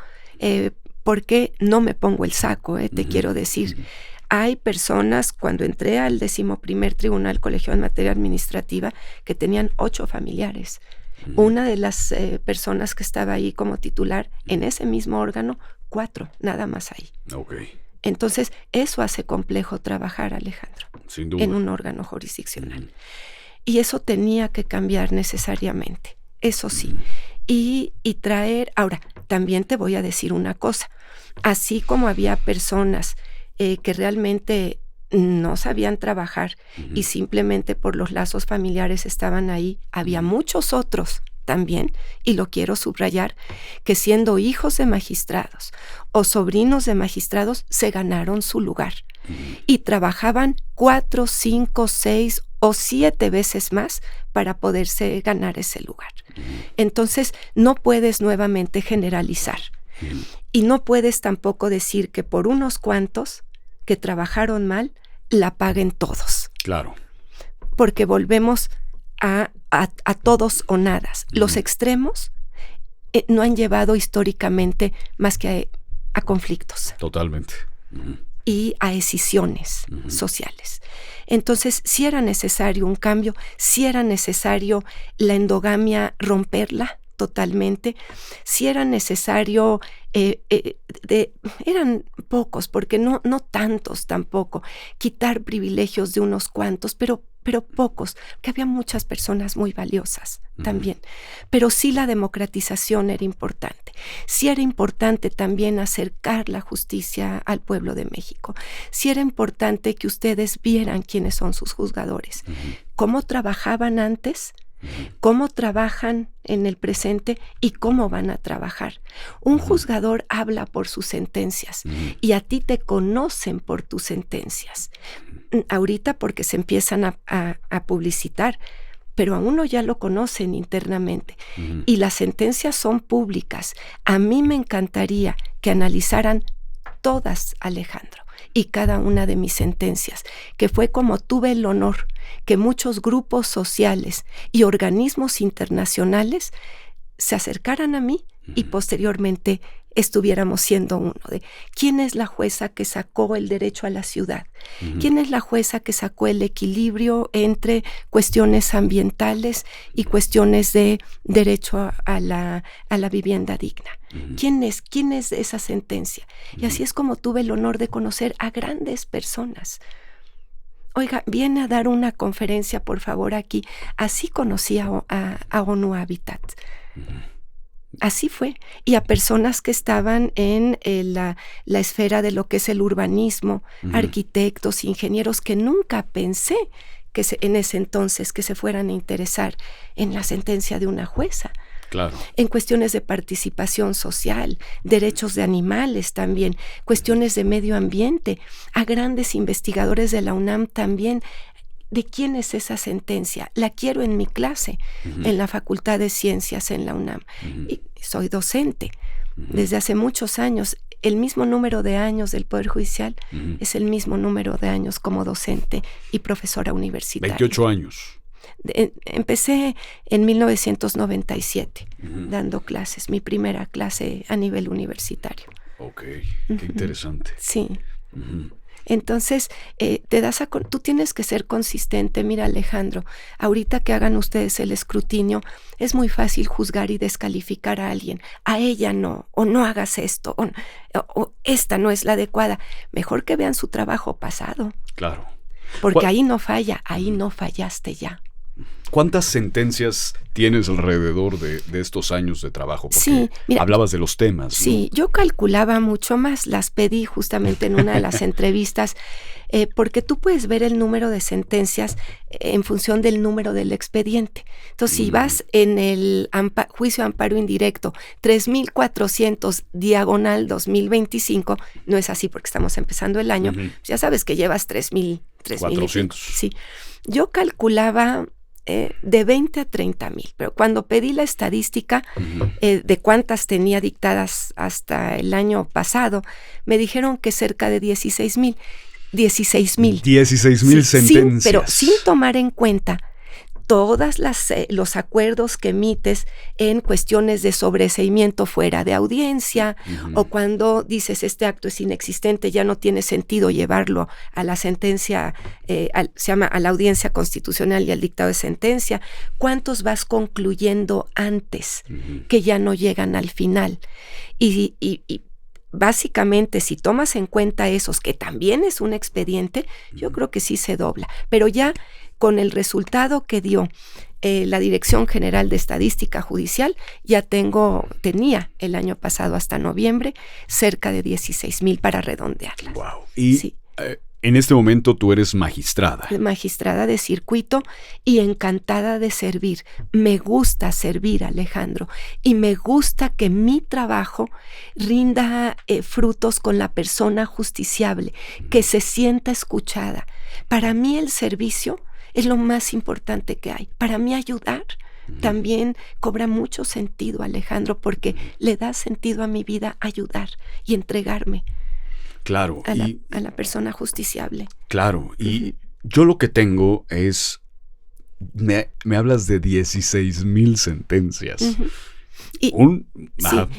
porque no me pongo el saco, te quiero decir. Hay personas, cuando entré al 11º Tribunal Colegiado en Materia Administrativa, que tenían 8 familiares. Una de las personas que estaba ahí como titular en ese mismo órgano, 4, nada más ahí. Okay. Entonces, eso hace complejo trabajar, Alejandro, sin duda, en un órgano jurisdiccional. Y eso tenía que cambiar necesariamente, eso sí. Y traer, ahora, también te voy a decir una cosa, así como había personas que realmente no sabían trabajar y simplemente por los lazos familiares estaban ahí, había muchos otros también, y lo quiero subrayar, que siendo hijos de magistrados o sobrinos de magistrados se ganaron su lugar y trabajaban 4, 5, 6 o 7 veces más para poderse ganar ese lugar. Entonces no puedes nuevamente generalizar y no puedes tampoco decir que por unos cuantos que trabajaron mal la paguen todos. Claro. Porque volvemos a todos o nada. Los extremos no han llevado históricamente más que a conflictos. Totalmente. Y a escisiones sociales. Entonces, sí era necesario un cambio, sí era necesario la endogamia romperla totalmente, sí era necesario, eran pocos, porque no tantos tampoco, quitar privilegios de unos cuantos, pero pocos, que había muchas personas muy valiosas también. Pero sí la democratización era importante. Sí era importante también acercar la justicia al pueblo de México. Sí era importante que ustedes vieran quiénes son sus juzgadores, cómo trabajaban antes, cómo trabajan en el presente y cómo van a trabajar. Un juzgador habla por sus sentencias y a ti te conocen por tus sentencias. Ahorita porque se empiezan a publicitar, pero a uno ya lo conocen internamente y las sentencias son públicas. A mí me encantaría que analizaran todas, Alejandro, y cada una de mis sentencias, que fue como tuve el honor que muchos grupos sociales y organismos internacionales se acercaran a mí y posteriormente estuviéramos siendo uno. De quién es la jueza que sacó el derecho a la ciudad, quién es la jueza que sacó el equilibrio entre cuestiones ambientales y cuestiones de derecho a la vivienda digna. ¿Quién es esa sentencia? Y así es como tuve el honor de conocer a grandes personas. Oiga, viene a dar una conferencia, por favor, aquí. Así conocí a ONU Habitat. Así fue. Y a personas que estaban en la esfera de lo que es el urbanismo, arquitectos, ingenieros, que nunca pensé que en ese entonces que se fueran a interesar en la sentencia de una jueza. Claro. En cuestiones de participación social, derechos de animales también, cuestiones de medio ambiente, a grandes investigadores de la UNAM también. ¿De quién es esa sentencia? La quiero en mi clase, en la Facultad de Ciencias en la UNAM. Y soy docente desde hace muchos años. El mismo número de años del Poder Judicial es el mismo número de años como docente y profesora universitaria. 28 años. Empecé en 1997 dando clases, mi primera clase a nivel universitario. Ok, qué interesante. Sí. Entonces, tú tienes que ser consistente. Mira, Alejandro, ahorita que hagan ustedes el escrutinio, es muy fácil juzgar y descalificar a alguien. A ella no, o no hagas esto, o esta no es la adecuada. Mejor que vean su trabajo pasado. Claro. Porque ahí no falla, ahí no fallaste ya. ¿Cuántas sentencias tienes alrededor de estos años de trabajo? Porque sí, mira, hablabas de los temas, sí, ¿no? Yo calculaba mucho más, las pedí justamente en una de las entrevistas, porque tú puedes ver el número de sentencias en función del número del expediente. Entonces, si vas en el juicio de amparo indirecto 3,400 diagonal 2025, no es así porque estamos empezando el año, pues ya sabes que llevas 3,400. Sí, yo calculaba de 20 a 30,000, pero cuando pedí la estadística de cuántas tenía dictadas hasta el año pasado, me dijeron que cerca de 16,000. 16,000 sentencias. Sí, pero sin tomar en cuenta todas los acuerdos que emites en cuestiones de sobreseimiento fuera de audiencia, o cuando dices este acto es inexistente, ya no tiene sentido llevarlo a la sentencia, se llama a la audiencia constitucional y al dictado de sentencia. ¿Cuántos vas concluyendo antes que ya no llegan al final? Y básicamente, si tomas en cuenta esos, que también es un expediente, yo creo que sí se dobla. Pero ya con el resultado que dio la Dirección General de Estadística Judicial, ya tenía el año pasado hasta noviembre cerca de 16,000 para redondearlas. Wow. Y sí. En este momento tú eres magistrada. Magistrada de circuito y encantada de servir. Me gusta servir, Alejandro, y me gusta que mi trabajo rinda frutos con la persona justiciable, que se sienta escuchada. Para mí el servicio es lo más importante que hay. Para mí ayudar también cobra mucho sentido, Alejandro, porque le da sentido a mi vida ayudar y entregarme. Claro. A la persona justiciable. Claro. Y yo lo que tengo es... Me hablas de 16,000 sentencias. Sí,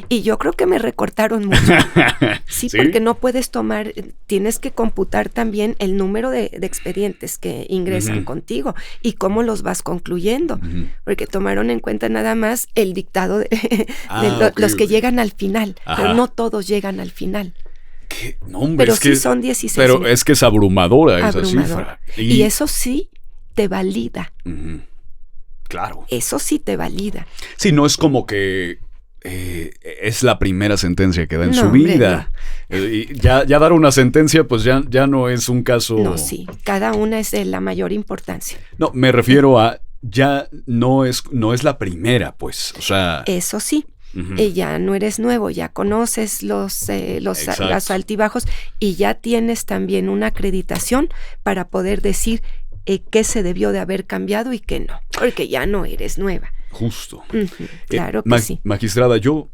y yo creo que me recortaron mucho. Sí, porque no puedes tienes que computar también el número de expedientes que ingresan contigo y cómo los vas concluyendo, porque tomaron en cuenta nada más el dictado los que llegan al final, pero no todos llegan al final. No, hombre, pero sí son 16. Pero es que es abrumadora esa cifra. Y eso sí te valida. Claro. Eso sí te valida. Sí, no es como que es la primera sentencia que da en su vida. Y ya dar una sentencia, pues ya no es un caso... No, sí. Cada una es de la mayor importancia. No, me refiero a ya no es la primera, pues. O sea... Eso sí. Ya no eres nuevo, ya conoces los altibajos y ya tienes también una acreditación para poder decir qué se debió de haber cambiado y qué no, porque ya no eres nueva. Justo. Claro que sí. Magistrada, yo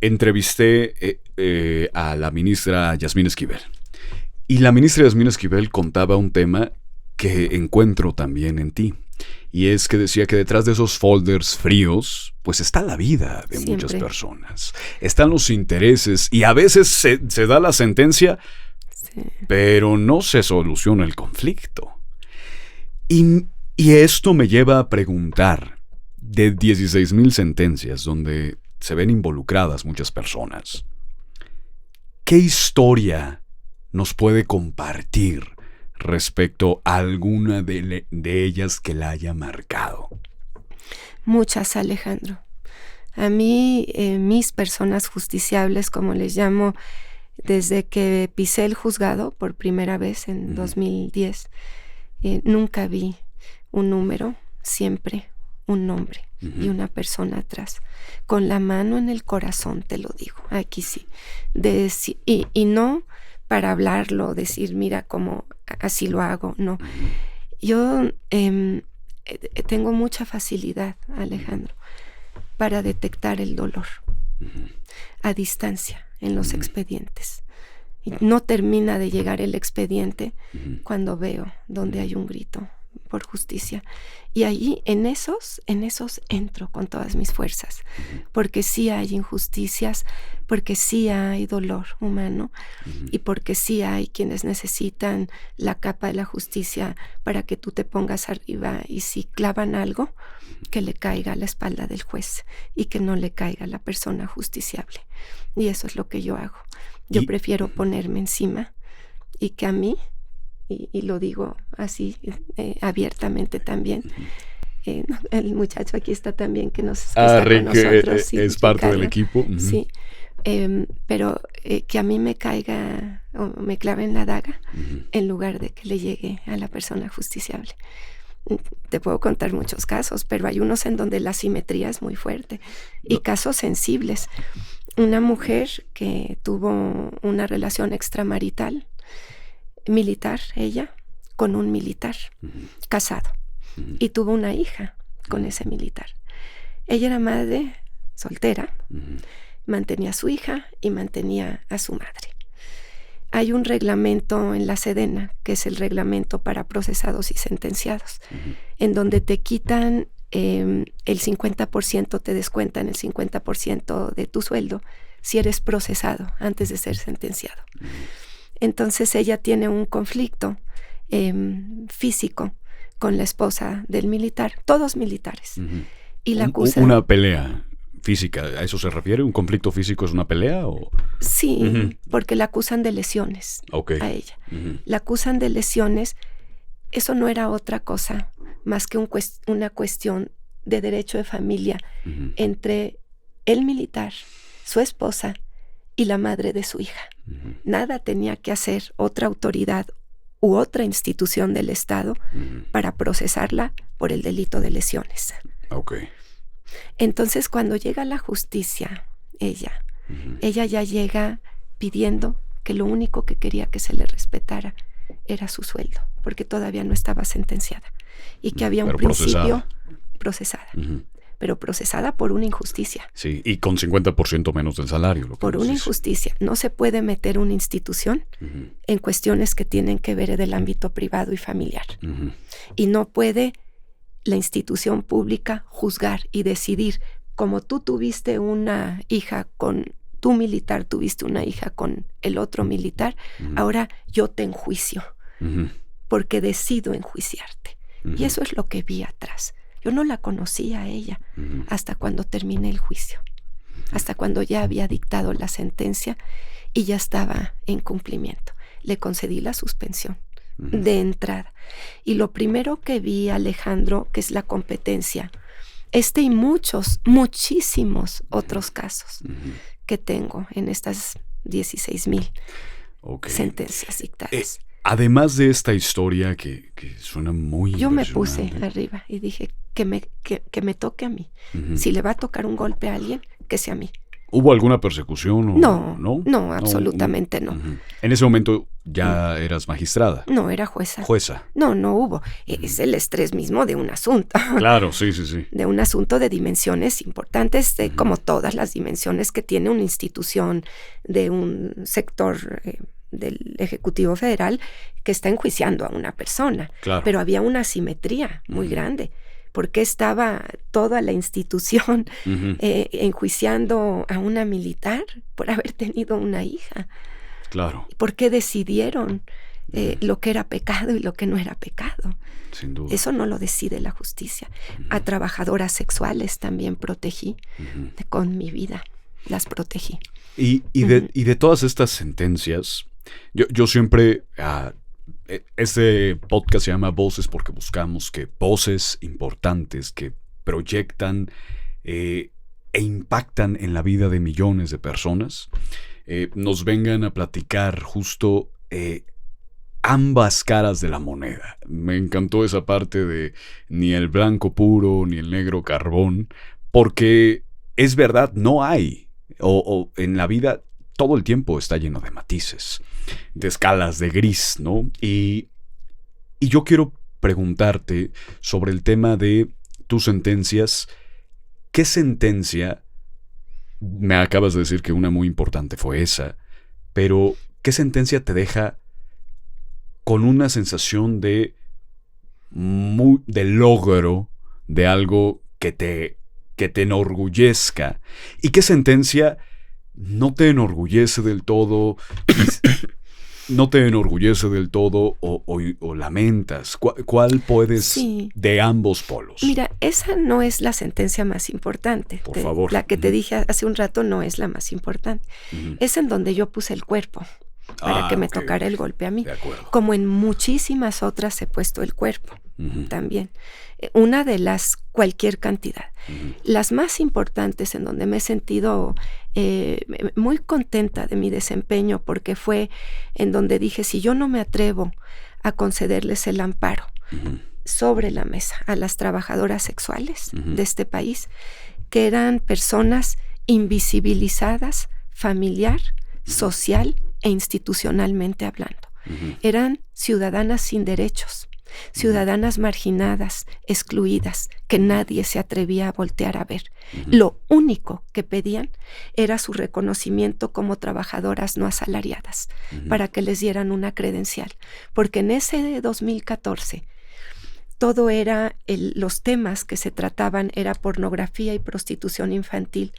entrevisté a la ministra Yasmín Esquivel y la ministra Yasmín Esquivel contaba un tema que encuentro también en ti y es que decía que detrás de esos folders fríos, pues está la vida de Siempre. muchas personas. Están los intereses y a veces se da la sentencia, Sí. pero no se soluciona el conflicto. Y esto me lleva a preguntar, de 16,000 sentencias donde se ven involucradas muchas personas, ¿qué historia nos puede compartir respecto a alguna de ellas que la haya marcado? Muchas, Alejandro. A mí, mis personas justiciables, como les llamo, desde que pisé el juzgado por primera vez en 2010, nunca vi un número, siempre un nombre y una persona atrás. Con la mano en el corazón, te lo digo, aquí sí. Y no para hablarlo, decir, mira cómo así lo hago, no. Yo tengo mucha facilidad, Alejandro, para detectar el dolor a distancia en los expedientes. Y no termina de llegar el expediente cuando veo donde hay un grito por justicia. Y ahí, en esos entro con todas mis fuerzas, porque sí hay injusticias, porque sí hay dolor humano y porque sí hay quienes necesitan la capa de la justicia para que tú te pongas arriba, y si clavan algo, que le caiga a la espalda del juez y que no le caiga a la persona justiciable. Y eso es lo que yo hago. Yo prefiero ponerme encima y que a mí, y lo digo así abiertamente también, el muchacho aquí está también que está Rick, con nosotros. Sí, es parte Ricardo, del equipo. Sí, pero que a mí me caiga o me clave en la daga en lugar de que le llegue a la persona justiciable. Te puedo contar muchos casos, pero hay unos en donde la simetría es muy fuerte y casos sensibles. Una mujer que tuvo una relación extramarital, militar, ella, con un militar, casado, y tuvo una hija con ese militar. Ella era madre soltera, mantenía a su hija y mantenía a su madre. Hay un reglamento en la Sedena, que es el reglamento para procesados y sentenciados, en donde te quitan el 50%, te descuentan el 50% de tu sueldo si eres procesado antes de ser sentenciado. Entonces ella tiene un conflicto físico con la esposa del militar, todos militares, y la acusan. Una pelea física, ¿a eso se refiere? ¿Un conflicto físico es una pelea? ¿O? Sí, porque la acusan de lesiones a ella. La acusan de lesiones. Eso no era otra cosa más que una cuestión de derecho de familia entre el militar, su esposa y la madre de su hija. Nada tenía que hacer otra autoridad u otra institución del Estado para procesarla por el delito de lesiones. Entonces, cuando llega la justicia, ella ya llega pidiendo que lo único que quería que se le respetara era su sueldo, porque todavía no estaba sentenciada y que había un principio procesada. Pero procesada por una injusticia. Sí, y con 50% menos del salario. Por una injusticia. No se puede meter una institución en cuestiones que tienen que ver del ámbito privado y familiar. Y no puede la institución pública juzgar y decidir, como tú tuviste una hija con tu militar, tuviste una hija con el otro militar, ahora yo te enjuicio, porque decido enjuiciarte. Y eso es lo que vi atrás. Yo no la conocía a ella hasta cuando terminé el juicio, hasta cuando ya había dictado la sentencia y ya estaba en cumplimiento. Le concedí la suspensión de entrada. Y lo primero que vi, Alejandro, que es la competencia, y muchísimos otros casos que tengo en estas 16,000 sentencias dictadas. Además de esta historia que suena muy Yo me puse arriba y dije que me toque a mí. Si le va a tocar un golpe a alguien, que sea a mí. ¿Hubo alguna persecución? No, absolutamente no. En ese momento ya eras magistrada. No, era jueza. Jueza. No hubo. Es el estrés mismo de un asunto. Claro, sí. De un asunto de dimensiones importantes, como todas las dimensiones que tiene una institución de un sector del Ejecutivo Federal que está enjuiciando a una persona. Claro. Pero había una asimetría muy grande, ¿Por qué estaba toda la institución enjuiciando a una militar por haber tenido una hija? Claro. ¿Por qué decidieron lo que era pecado y lo que no era pecado? Sin duda. Eso no lo decide la justicia. A trabajadoras sexuales también protegí con mi vida. Las protegí. Y de todas estas sentencias, yo siempre... este podcast se llama Voces porque buscamos que voces importantes que proyectan e impactan en la vida de millones de personas nos vengan a platicar justo ambas caras de la moneda. Me encantó esa parte de ni el blanco puro ni el negro carbón, porque es verdad, no hay, o en la vida todo el tiempo está lleno de matices, de escalas de gris, ¿no? Y yo quiero preguntarte sobre el tema de tus sentencias. ¿Qué sentencia? Me acabas de decir que una muy importante fue esa, pero ¿qué sentencia te deja con una sensación de logro, de algo que te enorgullezca? ¿Y qué sentencia no te enorgullece del todo? ¿No te enorgullece del todo o lamentas? ¿Cuál puedes de ambos polos? Mira, esa no es la sentencia más importante. Por favor. La que te dije hace un rato no es la más importante. Es en donde yo puse el cuerpo para que me tocara el golpe a mí. De acuerdo. Como en muchísimas otras he puesto el cuerpo también. Una de las, cualquier cantidad. Las más importantes en donde me he sentido muy contenta de mi desempeño, porque fue en donde dije, si yo no me atrevo a concederles el amparo sobre la mesa a las trabajadoras sexuales de este país, que eran personas invisibilizadas familiar, social e institucionalmente hablando. Eran ciudadanas sin derechos, ciudadanas marginadas, excluidas, que nadie se atrevía a voltear a ver. Lo único que pedían era su reconocimiento como trabajadoras no asalariadas, para que les dieran una credencial. Porque en ese 2014, todo era, los temas que se trataban era pornografía y prostitución infantil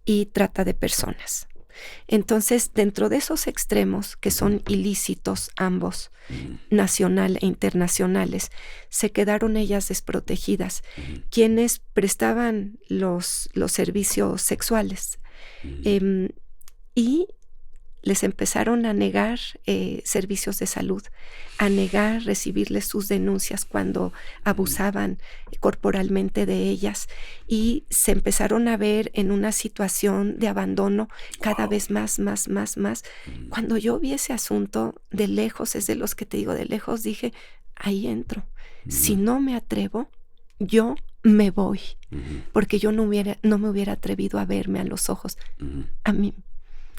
y trata de personas. Entonces, dentro de esos extremos, que son ilícitos ambos, nacional e internacionales, se quedaron ellas desprotegidas, quienes prestaban los servicios sexuales y les empezaron a negar servicios de salud, a negar recibirles sus denuncias cuando abusaban corporalmente de ellas, y se empezaron a ver en una situación de abandono cada vez más. Cuando yo vi ese asunto de lejos, es de los que te digo, de lejos dije, ahí entro. Si no me atrevo, yo me voy, porque yo no me hubiera atrevido a verme a los ojos a mí.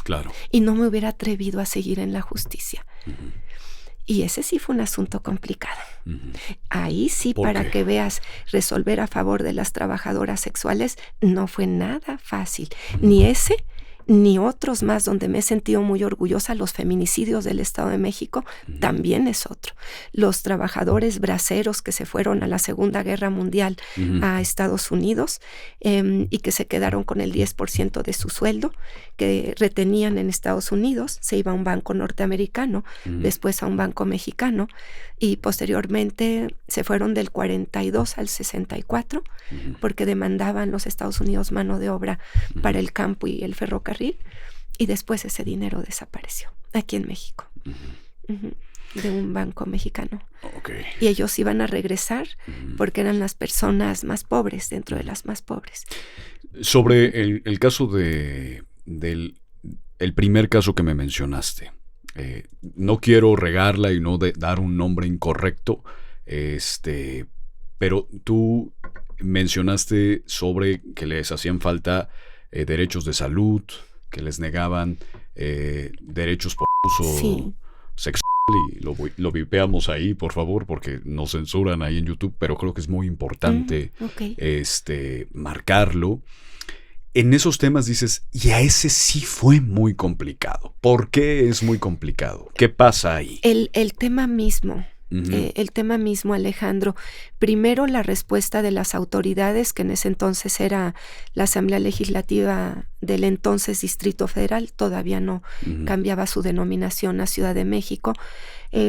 Claro. Y no me hubiera atrevido a seguir en la justicia. Y ese sí fue un asunto complicado. Ahí sí, para que veas, resolver a favor de las trabajadoras sexuales no fue nada fácil. Ni ese, ni otros más donde me he sentido muy orgullosa. Los feminicidios del Estado de México también es otro. Los trabajadores braceros que se fueron a la Segunda Guerra Mundial a Estados Unidos y que se quedaron con el 10% de su sueldo, que retenían en Estados Unidos, se iba a un banco norteamericano, después a un banco mexicano, y posteriormente se fueron del 42 al 64 porque demandaban los Estados Unidos mano de obra para el campo y el ferrocarril, y después ese dinero desapareció aquí en México, de un banco mexicano. Y ellos iban a regresar porque eran las personas más pobres dentro de las más pobres. Sobre el caso el primer caso que me mencionaste, no quiero regarla y no dar un nombre incorrecto, pero tú mencionaste sobre que les hacían falta derechos de salud, que les negaban derechos por uso sexual, y lo vipeamos ahí, por favor, porque nos censuran ahí en YouTube, pero creo que es muy importante marcarlo. En esos temas dices, y a ese sí fue muy complicado. ¿Por qué es muy complicado? ¿Qué pasa ahí? El tema mismo El tema mismo, Alejandro. Primero, la respuesta de las autoridades, que en ese entonces era la Asamblea Legislativa del entonces Distrito Federal, todavía no cambiaba su denominación a Ciudad de México,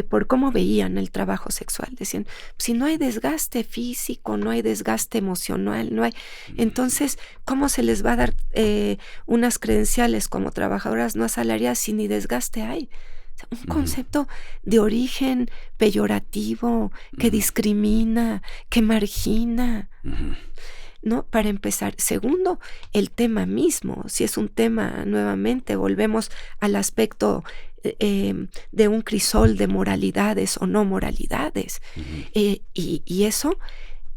por cómo veían el trabajo sexual. Decían, si no hay desgaste físico, no hay desgaste emocional, no hay... Entonces, ¿cómo se les va a dar unas credenciales como trabajadoras no asalariadas si ni desgaste hay? Un concepto de origen peyorativo, que discrimina, que margina, ¿no? Para empezar. Segundo, el tema mismo. Si es un tema, nuevamente, volvemos al aspecto de un crisol de moralidades o no moralidades. Y eso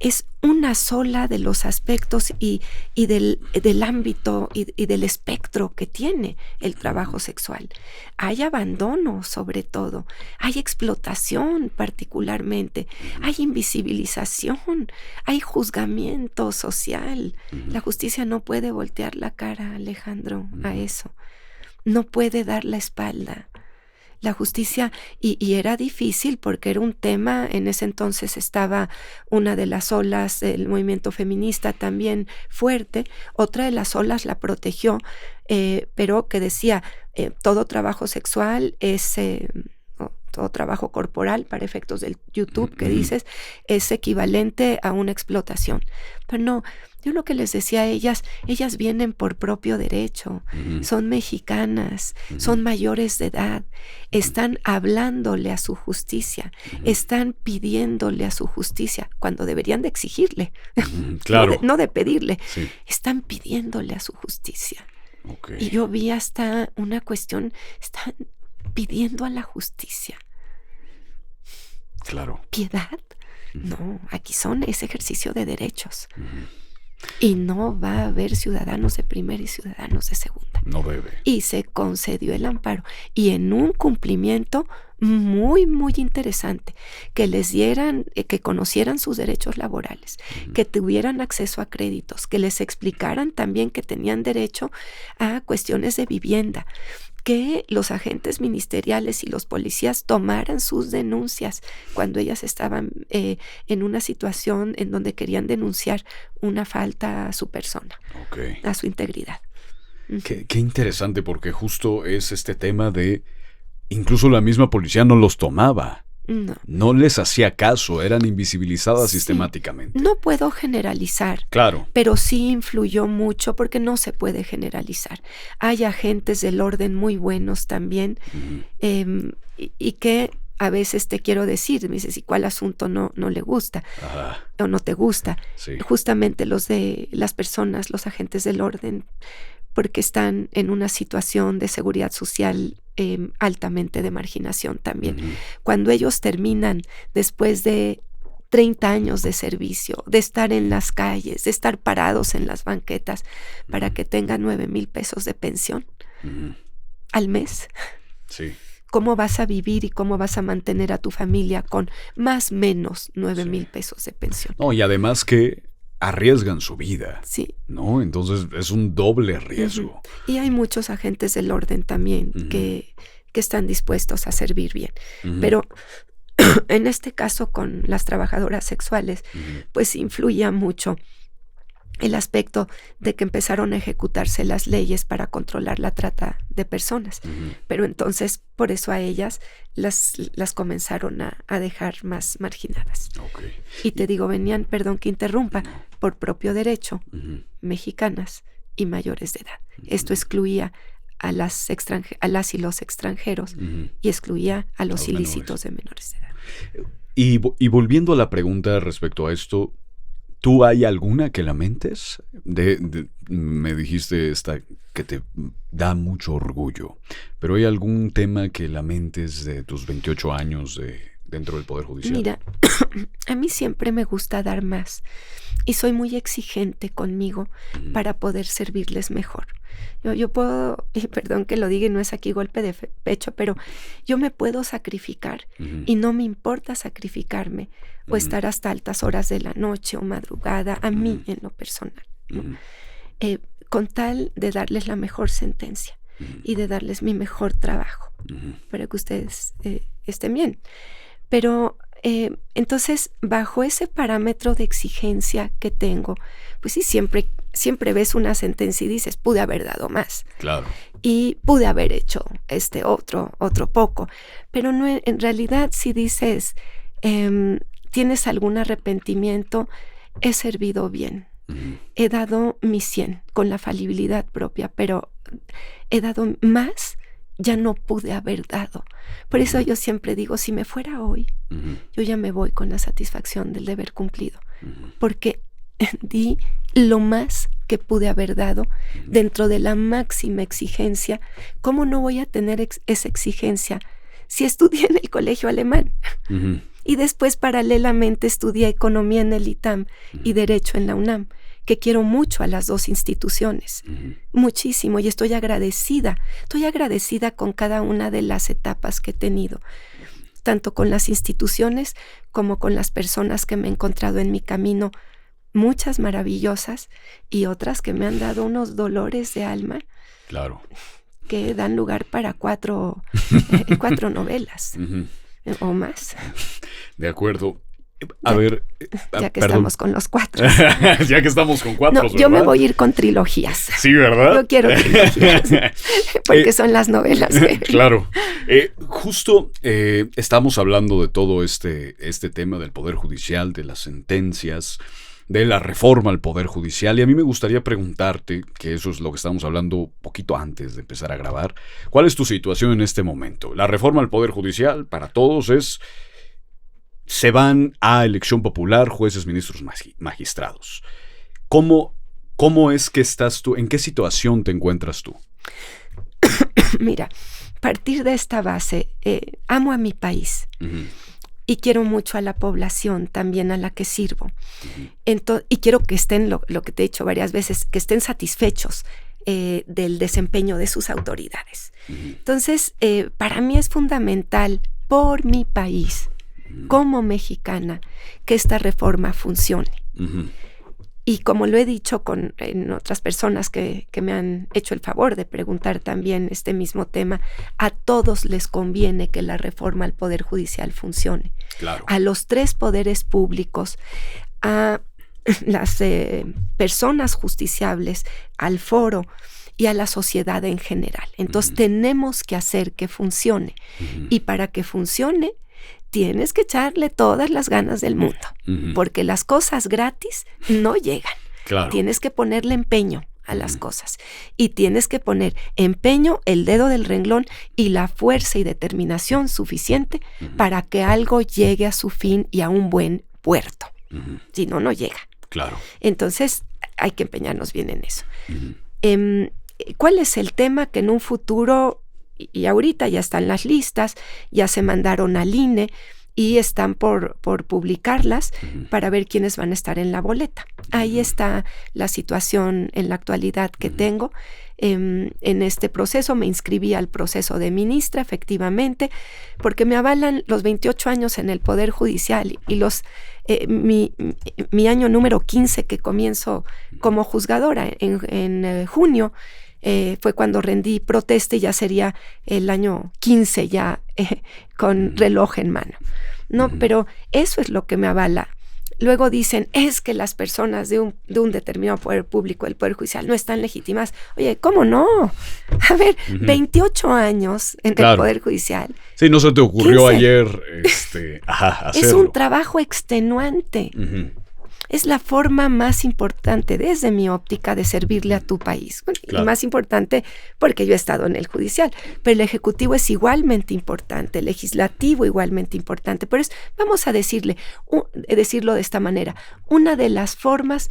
es una sola de los aspectos y del ámbito y del espectro que tiene el trabajo sexual. Hay abandono, sobre todo, hay explotación particularmente, hay invisibilización, hay juzgamiento social. La justicia no puede voltear la cara, Alejandro, a eso. No puede dar la espalda. La justicia, y era difícil porque era un tema, en ese entonces estaba una de las olas del movimiento feminista también fuerte, otra de las olas la protegió, pero que decía, todo trabajo sexual es... todo trabajo corporal para efectos del YouTube que dices es equivalente a una explotación. Pero no, yo lo que les decía a ellas vienen por propio derecho, son mexicanas, son mayores de edad, están hablándole a su justicia, están pidiéndole a su justicia, cuando deberían de exigirle, claro. no de pedirle, están pidiéndole a su justicia. Okay. Y yo vi hasta una cuestión, están pidiendo a la justicia. Claro. ¿Piedad? No, aquí es ejercicio de derechos. Y no va a haber ciudadanos de primera y ciudadanos de segunda. No debe. Y se concedió el amparo. Y en un cumplimiento muy, muy interesante, que les dieran, que conocieran sus derechos laborales, que tuvieran acceso a créditos, que les explicaran también que tenían derecho a cuestiones de vivienda, que los agentes ministeriales y los policías tomaran sus denuncias cuando ellas estaban en una situación en donde querían denunciar una falta a su persona, a su integridad. Qué interesante, porque justo es este tema de incluso la misma policía no los tomaba. No les hacía caso, eran invisibilizadas sistemáticamente. No puedo generalizar, claro, pero sí influyó mucho porque no se puede generalizar. Hay agentes del orden muy buenos también y que a veces te quiero decir, me dices, ¿y cuál asunto no le gusta? O no te gusta. Sí. Justamente las personas, los agentes del orden, porque están en una situación de seguridad social altamente de marginación también. Cuando ellos terminan después de 30 años de servicio, de estar en las calles, de estar parados en las banquetas para que tengan 9,000 pesos de pensión al mes. Sí. ¿Cómo vas a vivir y cómo vas a mantener a tu familia con más o menos 9,000 pesos de pensión? No, y además que arriesgan su vida. Sí. ¿No? Entonces es un doble riesgo. Y hay muchos agentes del orden también que están dispuestos a servir bien. Pero en este caso con las trabajadoras sexuales, pues influía mucho el aspecto de que empezaron a ejecutarse las leyes para controlar la trata de personas. Pero entonces, por eso a ellas las comenzaron a dejar más marginadas. Y te digo, venían, perdón que interrumpa, por propio derecho, mexicanas y mayores de edad. Esto excluía a las y los extranjeros y excluía a los ilícitos de menores de edad. Y volviendo a la pregunta respecto a esto, ¿tú hay alguna que lamentes? Me dijiste esta que te da mucho orgullo, pero ¿hay algún tema que lamentes de tus 28 años dentro del Poder Judicial? Mira, a mí siempre me gusta dar más y soy muy exigente conmigo para poder servirles mejor. Yo puedo, perdón que lo diga y no es aquí golpe de pecho, pero yo me puedo sacrificar y no me importa sacrificarme o estar hasta altas horas de la noche o madrugada, a mí en lo personal, ¿no? Con tal de darles la mejor sentencia y de darles mi mejor trabajo para que ustedes estén bien. Pero Entonces, bajo ese parámetro de exigencia que tengo, pues sí, siempre ves una sentencia y dices, pude haber dado más. Claro. Y pude haber hecho otro poco. Pero no, en realidad, si dices, tienes algún arrepentimiento, he servido bien. He dado mi 100 con la falibilidad propia, pero he dado más, ya no pude haber dado. Por eso yo siempre digo, si me fuera hoy, yo ya me voy con la satisfacción del deber cumplido, porque di lo más que pude haber dado dentro de la máxima exigencia. ¿Cómo no voy a tener esa exigencia si estudié en el colegio alemán? Y después paralelamente estudié economía en el ITAM y derecho en la UNAM, que quiero mucho a las dos instituciones, muchísimo, y estoy agradecida con cada una de las etapas que he tenido, tanto con las instituciones como con las personas que me he encontrado en mi camino, muchas maravillosas y otras que me han dado unos dolores de alma. Claro. Que dan lugar para 4 novelas o más. De acuerdo. A ver, ya que estamos con los 4. Ya que estamos con 4, no, yo me voy a ir con trilogías. Sí, ¿verdad? Yo quiero trilogías, porque son las novelas. Claro. Justo estamos hablando de todo este tema del Poder Judicial, de las sentencias, de la reforma al Poder Judicial, y a mí me gustaría preguntarte, que eso es lo que estamos hablando poquito antes de empezar a grabar, ¿cuál es tu situación en este momento? La reforma al Poder Judicial para todos es... Se van a elección popular jueces, ministros, magistrados. ¿Cómo es que estás tú? ¿En qué situación te encuentras tú? Mira, partir de esta base, amo a mi país y quiero mucho a la población también a la que sirvo. Y quiero que estén, lo que te he dicho varias veces, que estén satisfechos del desempeño de sus autoridades. Entonces, para mí es fundamental, por mi país, como mexicana, que esta reforma funcione. Y como lo he dicho en otras personas que me han hecho el favor de preguntar también este mismo tema, a todos les conviene que la reforma al Poder Judicial funcione. Claro. A los 3 poderes públicos, a las personas justiciables, al foro y a la sociedad en general. Entonces tenemos que hacer que funcione. Y para que funcione, tienes que echarle todas las ganas del mundo, porque las cosas gratis no llegan. Claro. Tienes que ponerle empeño a las cosas y tienes que poner empeño, el dedo del renglón y la fuerza y determinación suficiente para que algo llegue a su fin y a un buen puerto. Si no, no llega. Claro. Entonces hay que empeñarnos bien en eso. ¿Cuál es el tema que en un futuro... Y ahorita ya están las listas, ya se mandaron al INE y están por publicarlas para ver quiénes van a estar en la boleta. Ahí está la situación en la actualidad que tengo. En este proceso me inscribí al proceso de ministra, efectivamente, porque me avalan los 28 años en el Poder Judicial y mi año número 15 que comienzo como juzgadora en junio. Fue cuando rendí protesta y ya sería el año 15 ya con reloj en mano, ¿no? Pero eso es lo que me avala. Luego dicen, es que las personas de un determinado poder público, el Poder Judicial, no están legitimadas. Oye, ¿cómo no? A ver, 28 años en el Poder Judicial. Sí, no se te ocurrió 15. Ayer hacerlo. Es un trabajo extenuante. Es la forma más importante desde mi óptica de servirle a tu país. Bueno, claro. Y más importante porque yo he estado en el judicial, pero el ejecutivo es igualmente importante, el legislativo igualmente importante. Pero vamos a decirlo de esta manera, una de las formas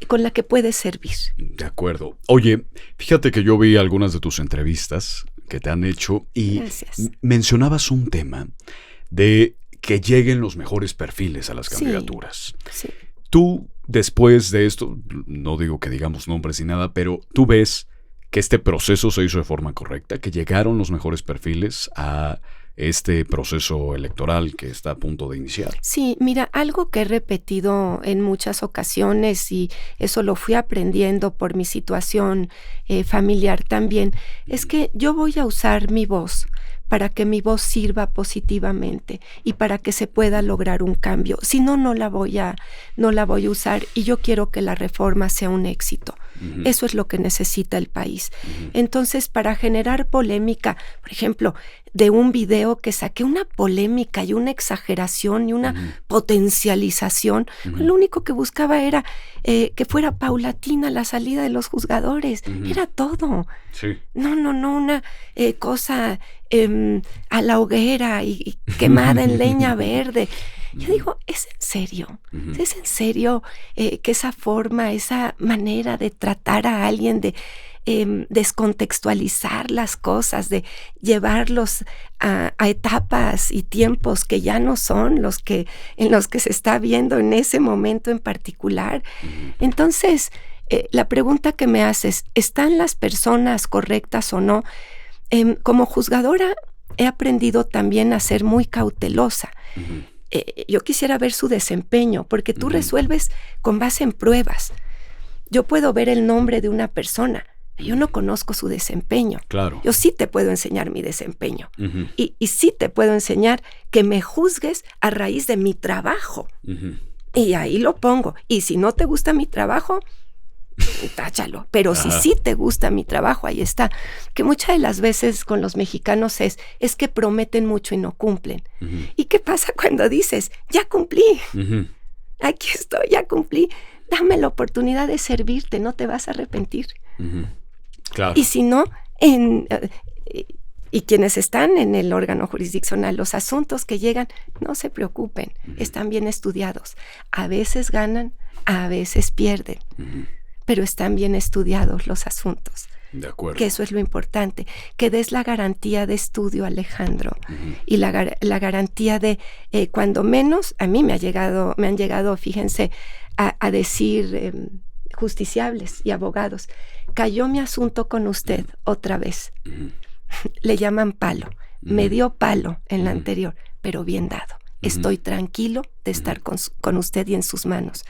con la que puedes servir. De acuerdo. Oye, fíjate que yo vi algunas de tus entrevistas que te han hecho y mencionabas un tema de que lleguen los mejores perfiles a las candidaturas. Sí. Tú, después de esto, no digo que digamos nombres ni nada, pero tú ves que este proceso se hizo de forma correcta, que llegaron los mejores perfiles a este proceso electoral que está a punto de iniciar. Sí, mira, algo que he repetido en muchas ocasiones y eso lo fui aprendiendo por mi situación familiar también, es que yo voy a usar mi voz para que mi voz sirva positivamente y para que se pueda lograr un cambio. Si no, no la voy a usar, y yo quiero que la reforma sea un éxito. Uh-huh. Eso es lo que necesita el país. Uh-huh. Entonces, para generar polémica, por ejemplo, de un video que saqué, una polémica y una exageración y una potencialización, lo único que buscaba era que fuera paulatina la salida de los juzgadores. Era todo. Sí. No, una cosa a la hoguera y quemada en leña verde. Yo digo, ¿es en serio? ¿Es en serio que esa forma, esa manera de tratar a alguien, de descontextualizar las cosas, de llevarlos a etapas y tiempos que ya no son en los que se está viendo en ese momento en particular? Entonces, la pregunta que me haces, ¿están las personas correctas o no? Como juzgadora he aprendido también a ser muy cautelosa. Yo quisiera ver su desempeño, porque tú resuelves con base en pruebas. Yo puedo ver el nombre de una persona, yo no conozco su desempeño. Claro. Yo sí te puedo enseñar mi desempeño. Y sí te puedo enseñar que me juzgues a raíz de mi trabajo. Y ahí lo pongo. Y si no te gusta mi trabajo, táchalo. Pero si sí te gusta mi trabajo, ahí está. Que muchas de las veces con los mexicanos es que prometen mucho y no cumplen. ¿Y qué pasa cuando dices, ya cumplí? Aquí estoy, ya cumplí. Dame la oportunidad de servirte, no te vas a arrepentir. Claro. Y si no, y quienes están en el órgano jurisdiccional, los asuntos que llegan, no se preocupen, están bien estudiados. A veces ganan, a veces pierden, pero están bien estudiados los asuntos. De acuerdo. Que eso es lo importante, que des la garantía de estudio, Alejandro, y la garantía de, cuando menos, a mí me han llegado, fíjense, a decir justiciables y abogados, cayó mi asunto con usted otra vez. Le llaman palo. Me dio palo en la anterior, pero bien dado. Estoy tranquilo de estar con usted y en sus manos.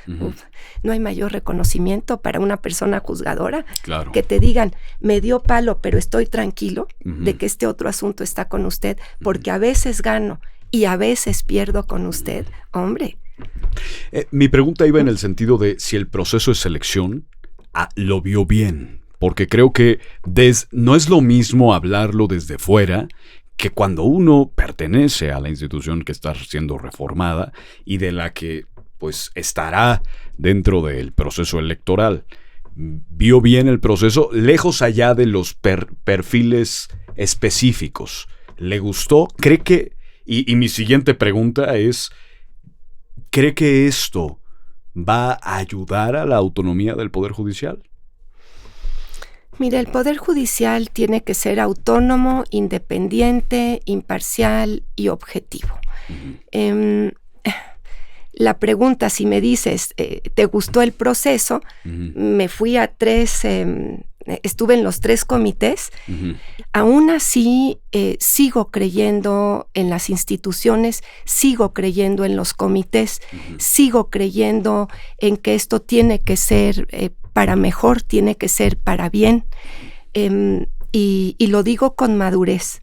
No hay mayor reconocimiento para una persona juzgadora, claro, que te digan, me dio palo, pero estoy tranquilo de que este otro asunto está con usted, porque a veces gano y a veces pierdo con usted. Hombre. Mi pregunta iba en el sentido de si el proceso de selección lo vio bien, porque creo que no es lo mismo hablarlo desde fuera que cuando uno pertenece a la institución que está siendo reformada y de la que pues estará dentro del proceso electoral. ¿Vio bien el proceso? Lejos allá de los perfiles específicos. ¿Le gustó? ¿Cree que...? Y mi siguiente pregunta es, ¿cree que esto va a ayudar a la autonomía del Poder Judicial? Mira, el Poder Judicial tiene que ser autónomo, independiente, imparcial y objetivo. La pregunta, si me dices, ¿te gustó el proceso? Me fui a estuve en los 3 comités. Aún así, sigo creyendo en las instituciones, sigo creyendo en los comités, sigo creyendo en que esto tiene que ser para mejor, tiene que ser para bien, y lo digo con madurez.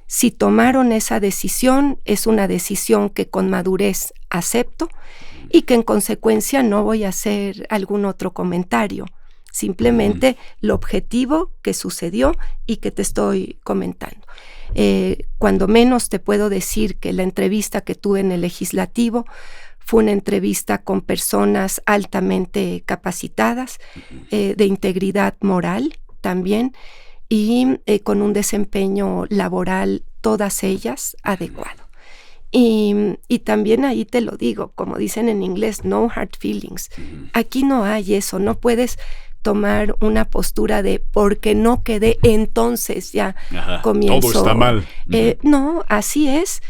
Si tomaron esa decisión, es una decisión que con madurez acepto y que en consecuencia no voy a hacer algún otro comentario. Simplemente lo objetivo que sucedió y que te estoy comentando. Cuando menos te puedo decir que la entrevista que tuve en el legislativo fue una entrevista con personas altamente capacitadas, de integridad moral también, y con un desempeño laboral, todas ellas, adecuado. Y también ahí te lo digo, como dicen en inglés, no hard feelings. Aquí no hay eso, no puedes tomar una postura de porque no quedé, entonces ya comienzo. Todo está mal. No, así es.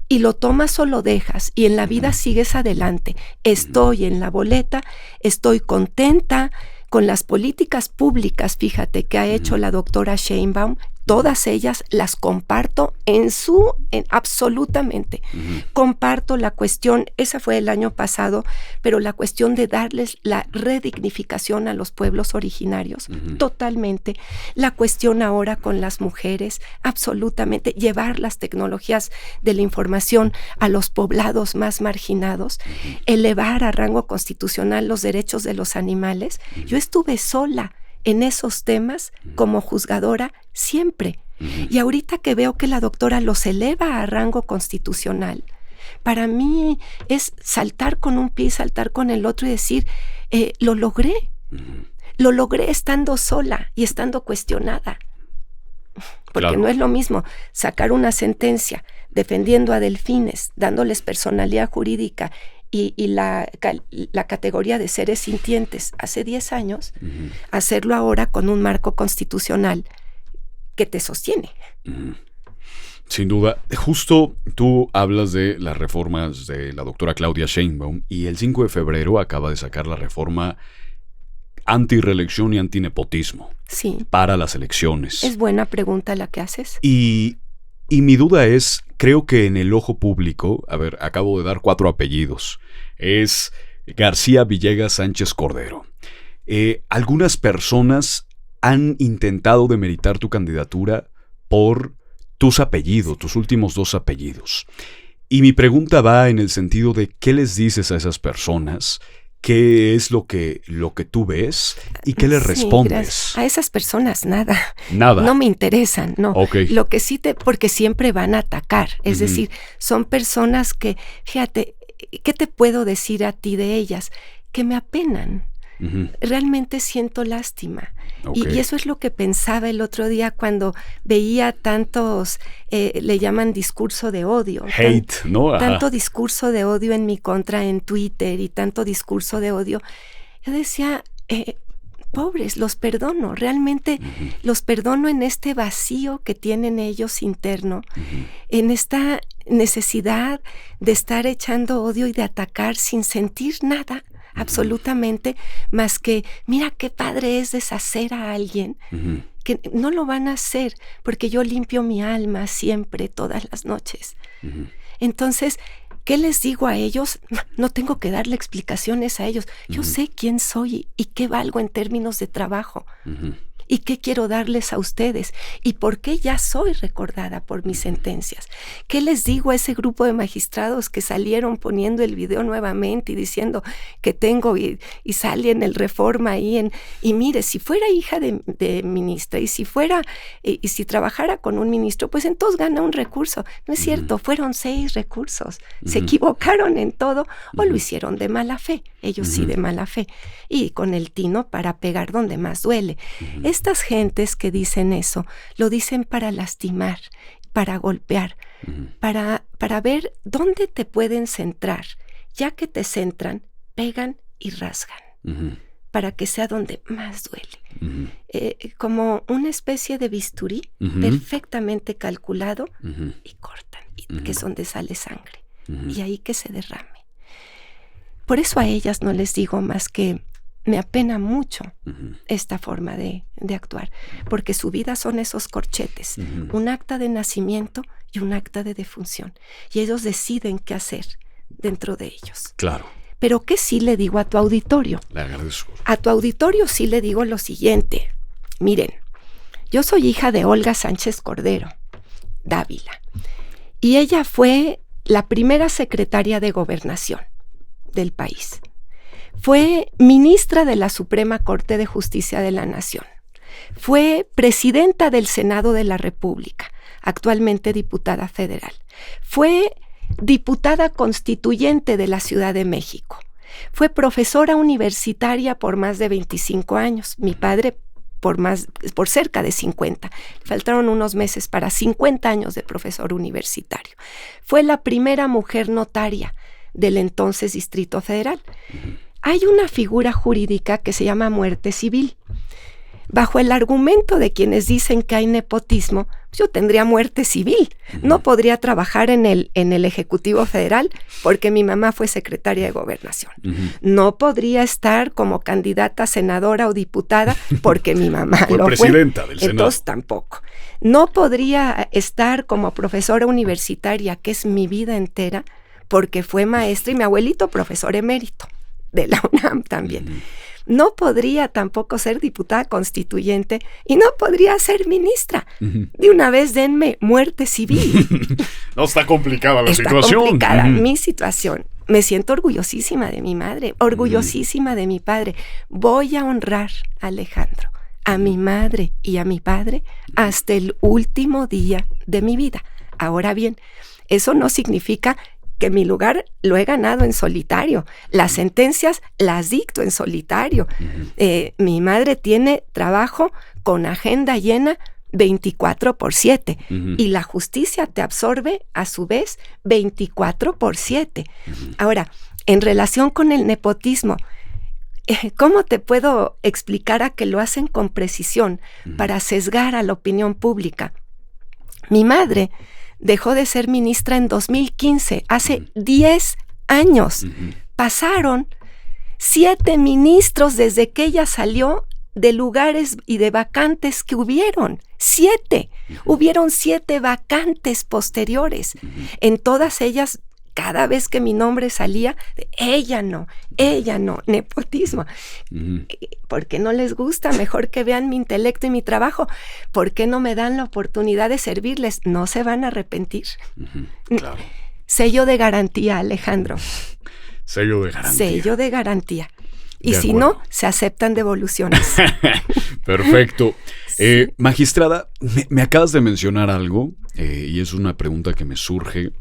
Y lo tomas o lo dejas, y en la vida sigues adelante. Estoy en la boleta, estoy contenta con las políticas públicas, fíjate, que ha hecho la doctora Sheinbaum. todas ellas las comparto absolutamente. Comparto la cuestión, esa fue el año pasado, pero la cuestión de darles la redignificación a los pueblos originarios, totalmente. La cuestión ahora con las mujeres, absolutamente. Llevar las tecnologías de la información a los poblados más marginados, elevar a rango constitucional los derechos de los animales. Yo estuve sola en esos temas como juzgadora siempre. Y ahorita que veo que la doctora los eleva a rango constitucional, para mí es saltar con un pie, saltar con el otro y decir, lo logré. Lo logré estando sola y estando cuestionada. Porque claro, no es lo mismo sacar una sentencia defendiendo a delfines, dándoles personalidad jurídica y la categoría de seres sintientes hace 10 años, hacerlo ahora con un marco constitucional que te sostiene. Sin duda. Justo tú hablas de las reformas de la doctora Claudia Sheinbaum y el 5 de febrero acaba de sacar la reforma anti-reelección y antinepotismo para las elecciones. Es buena pregunta la que haces. Y mi duda es, creo que en el ojo público, a ver, acabo de dar 4 apellidos, es García Villegas Sánchez Cordero. Algunas personas han intentado demeritar tu candidatura por tus apellidos, tus últimos 2 apellidos. Y mi pregunta va en el sentido de ¿qué les dices a esas personas? ¿Qué es lo que tú ves? ¿Y qué les respondes? Gracias. A esas personas nada. Nada. No me interesan, no. Okay. Lo que sí porque siempre van a atacar. Es decir, son personas que, fíjate, ¿qué te puedo decir a ti de ellas? Que me apenan. Realmente siento lástima. Okay. Y eso es lo que pensaba el otro día cuando veía tantos, le llaman discurso de odio. Hate, ¿no? Tanto discurso de odio en mi contra en Twitter y tanto discurso de odio. Yo decía, pobres, los perdono. Realmente los perdono en este vacío que tienen ellos interno, en esta necesidad de estar echando odio y de atacar sin sentir nada. Absolutamente, más que mira qué padre es deshacer a alguien, que no lo van a hacer porque yo limpio mi alma siempre, todas las noches. Entonces, ¿qué les digo a ellos? No tengo que darle explicaciones a ellos. Yo sé quién soy y qué valgo en términos de trabajo. ¿Y qué quiero darles a ustedes? ¿Y por qué ya soy recordada por mis sentencias? ¿Qué les digo a ese grupo de magistrados que salieron poniendo el video nuevamente y diciendo que tengo y sale en el Reforma ahí y mire, si fuera hija de ministra y si fuera y si trabajara con un ministro, pues entonces gana un recurso. No es cierto, fueron 6 recursos. Se equivocaron en todo o lo hicieron de mala fe. Ellos sí de mala fe. Y con el tino para pegar donde más duele. Estas gentes que dicen eso, lo dicen para lastimar, para golpear, para ver dónde te pueden centrar. Ya que te centran, pegan y rasgan, para que sea donde más duele. Como una especie de bisturí perfectamente calculado y cortan, que es donde sale sangre. Y ahí que se derrame. Por eso a ellas no les digo más que me apena mucho esta forma de actuar, porque su vida son esos corchetes, un acta de nacimiento y un acta de defunción, y ellos deciden qué hacer dentro de ellos. Claro. Pero ¿qué sí le digo a tu auditorio? Le agradezco. A tu auditorio sí le digo lo siguiente. Miren, yo soy hija de Olga Sánchez Cordero, Dávila, y ella fue la primera secretaria de Gobernación del país. Fue ministra de la Suprema Corte de Justicia de la Nación. Fue presidenta del Senado de la República, actualmente diputada federal. Fue diputada constituyente de la Ciudad de México. Fue profesora universitaria por más de 25 años. Mi padre por cerca de 50. Faltaron unos meses para 50 años de profesor universitario. Fue la primera mujer notaria del entonces Distrito Federal. Hay una figura jurídica que se llama muerte civil. bajo el argumento de quienes dicen que hay nepotismo, yo tendría muerte civil. No podría trabajar en el Ejecutivo Federal porque mi mamá fue secretaria de Gobernación. No podría estar como candidata a senadora o diputada porque mi mamá fue presidenta del Senado. Entonces tampoco. No podría estar como profesora universitaria, que es mi vida entera, porque fue maestra y mi abuelito profesor emérito de la UNAM también. No podría tampoco ser diputada constituyente y no podría ser ministra. De una vez denme muerte civil. No, está complicada la situación. Está complicada mi situación. Me siento orgullosísima de mi madre, orgullosísima de mi padre. Voy a honrar a Alejandro, a mi madre y a mi padre hasta el último día de mi vida. Ahora bien, eso no significa que mi lugar lo he ganado en solitario. Las sentencias las dicto en solitario. Mi madre tiene trabajo con agenda llena 24/7 y la justicia te absorbe a su vez 24/7. Ahora, en relación con el nepotismo, ¿cómo te puedo explicar a que lo hacen con precisión para sesgar a la opinión pública? Mi madre dejó de ser ministra en 2015, hace 10 años. Pasaron 7 ministros desde que ella salió de lugares y de vacantes que hubieron. 7. Hubieron 7 vacantes posteriores. En todas ellas, cada vez que mi nombre salía, ella no, nepotismo. ¿Por qué no les gusta? Mejor que vean mi intelecto y mi trabajo. ¿Por qué no me dan la oportunidad de servirles? No se van a arrepentir. Claro. Sello de garantía, Alejandro. Sello de garantía. Sello de garantía. Y si no, se aceptan devoluciones. Perfecto. Magistrada, me acabas de mencionar algo y es una pregunta que me surge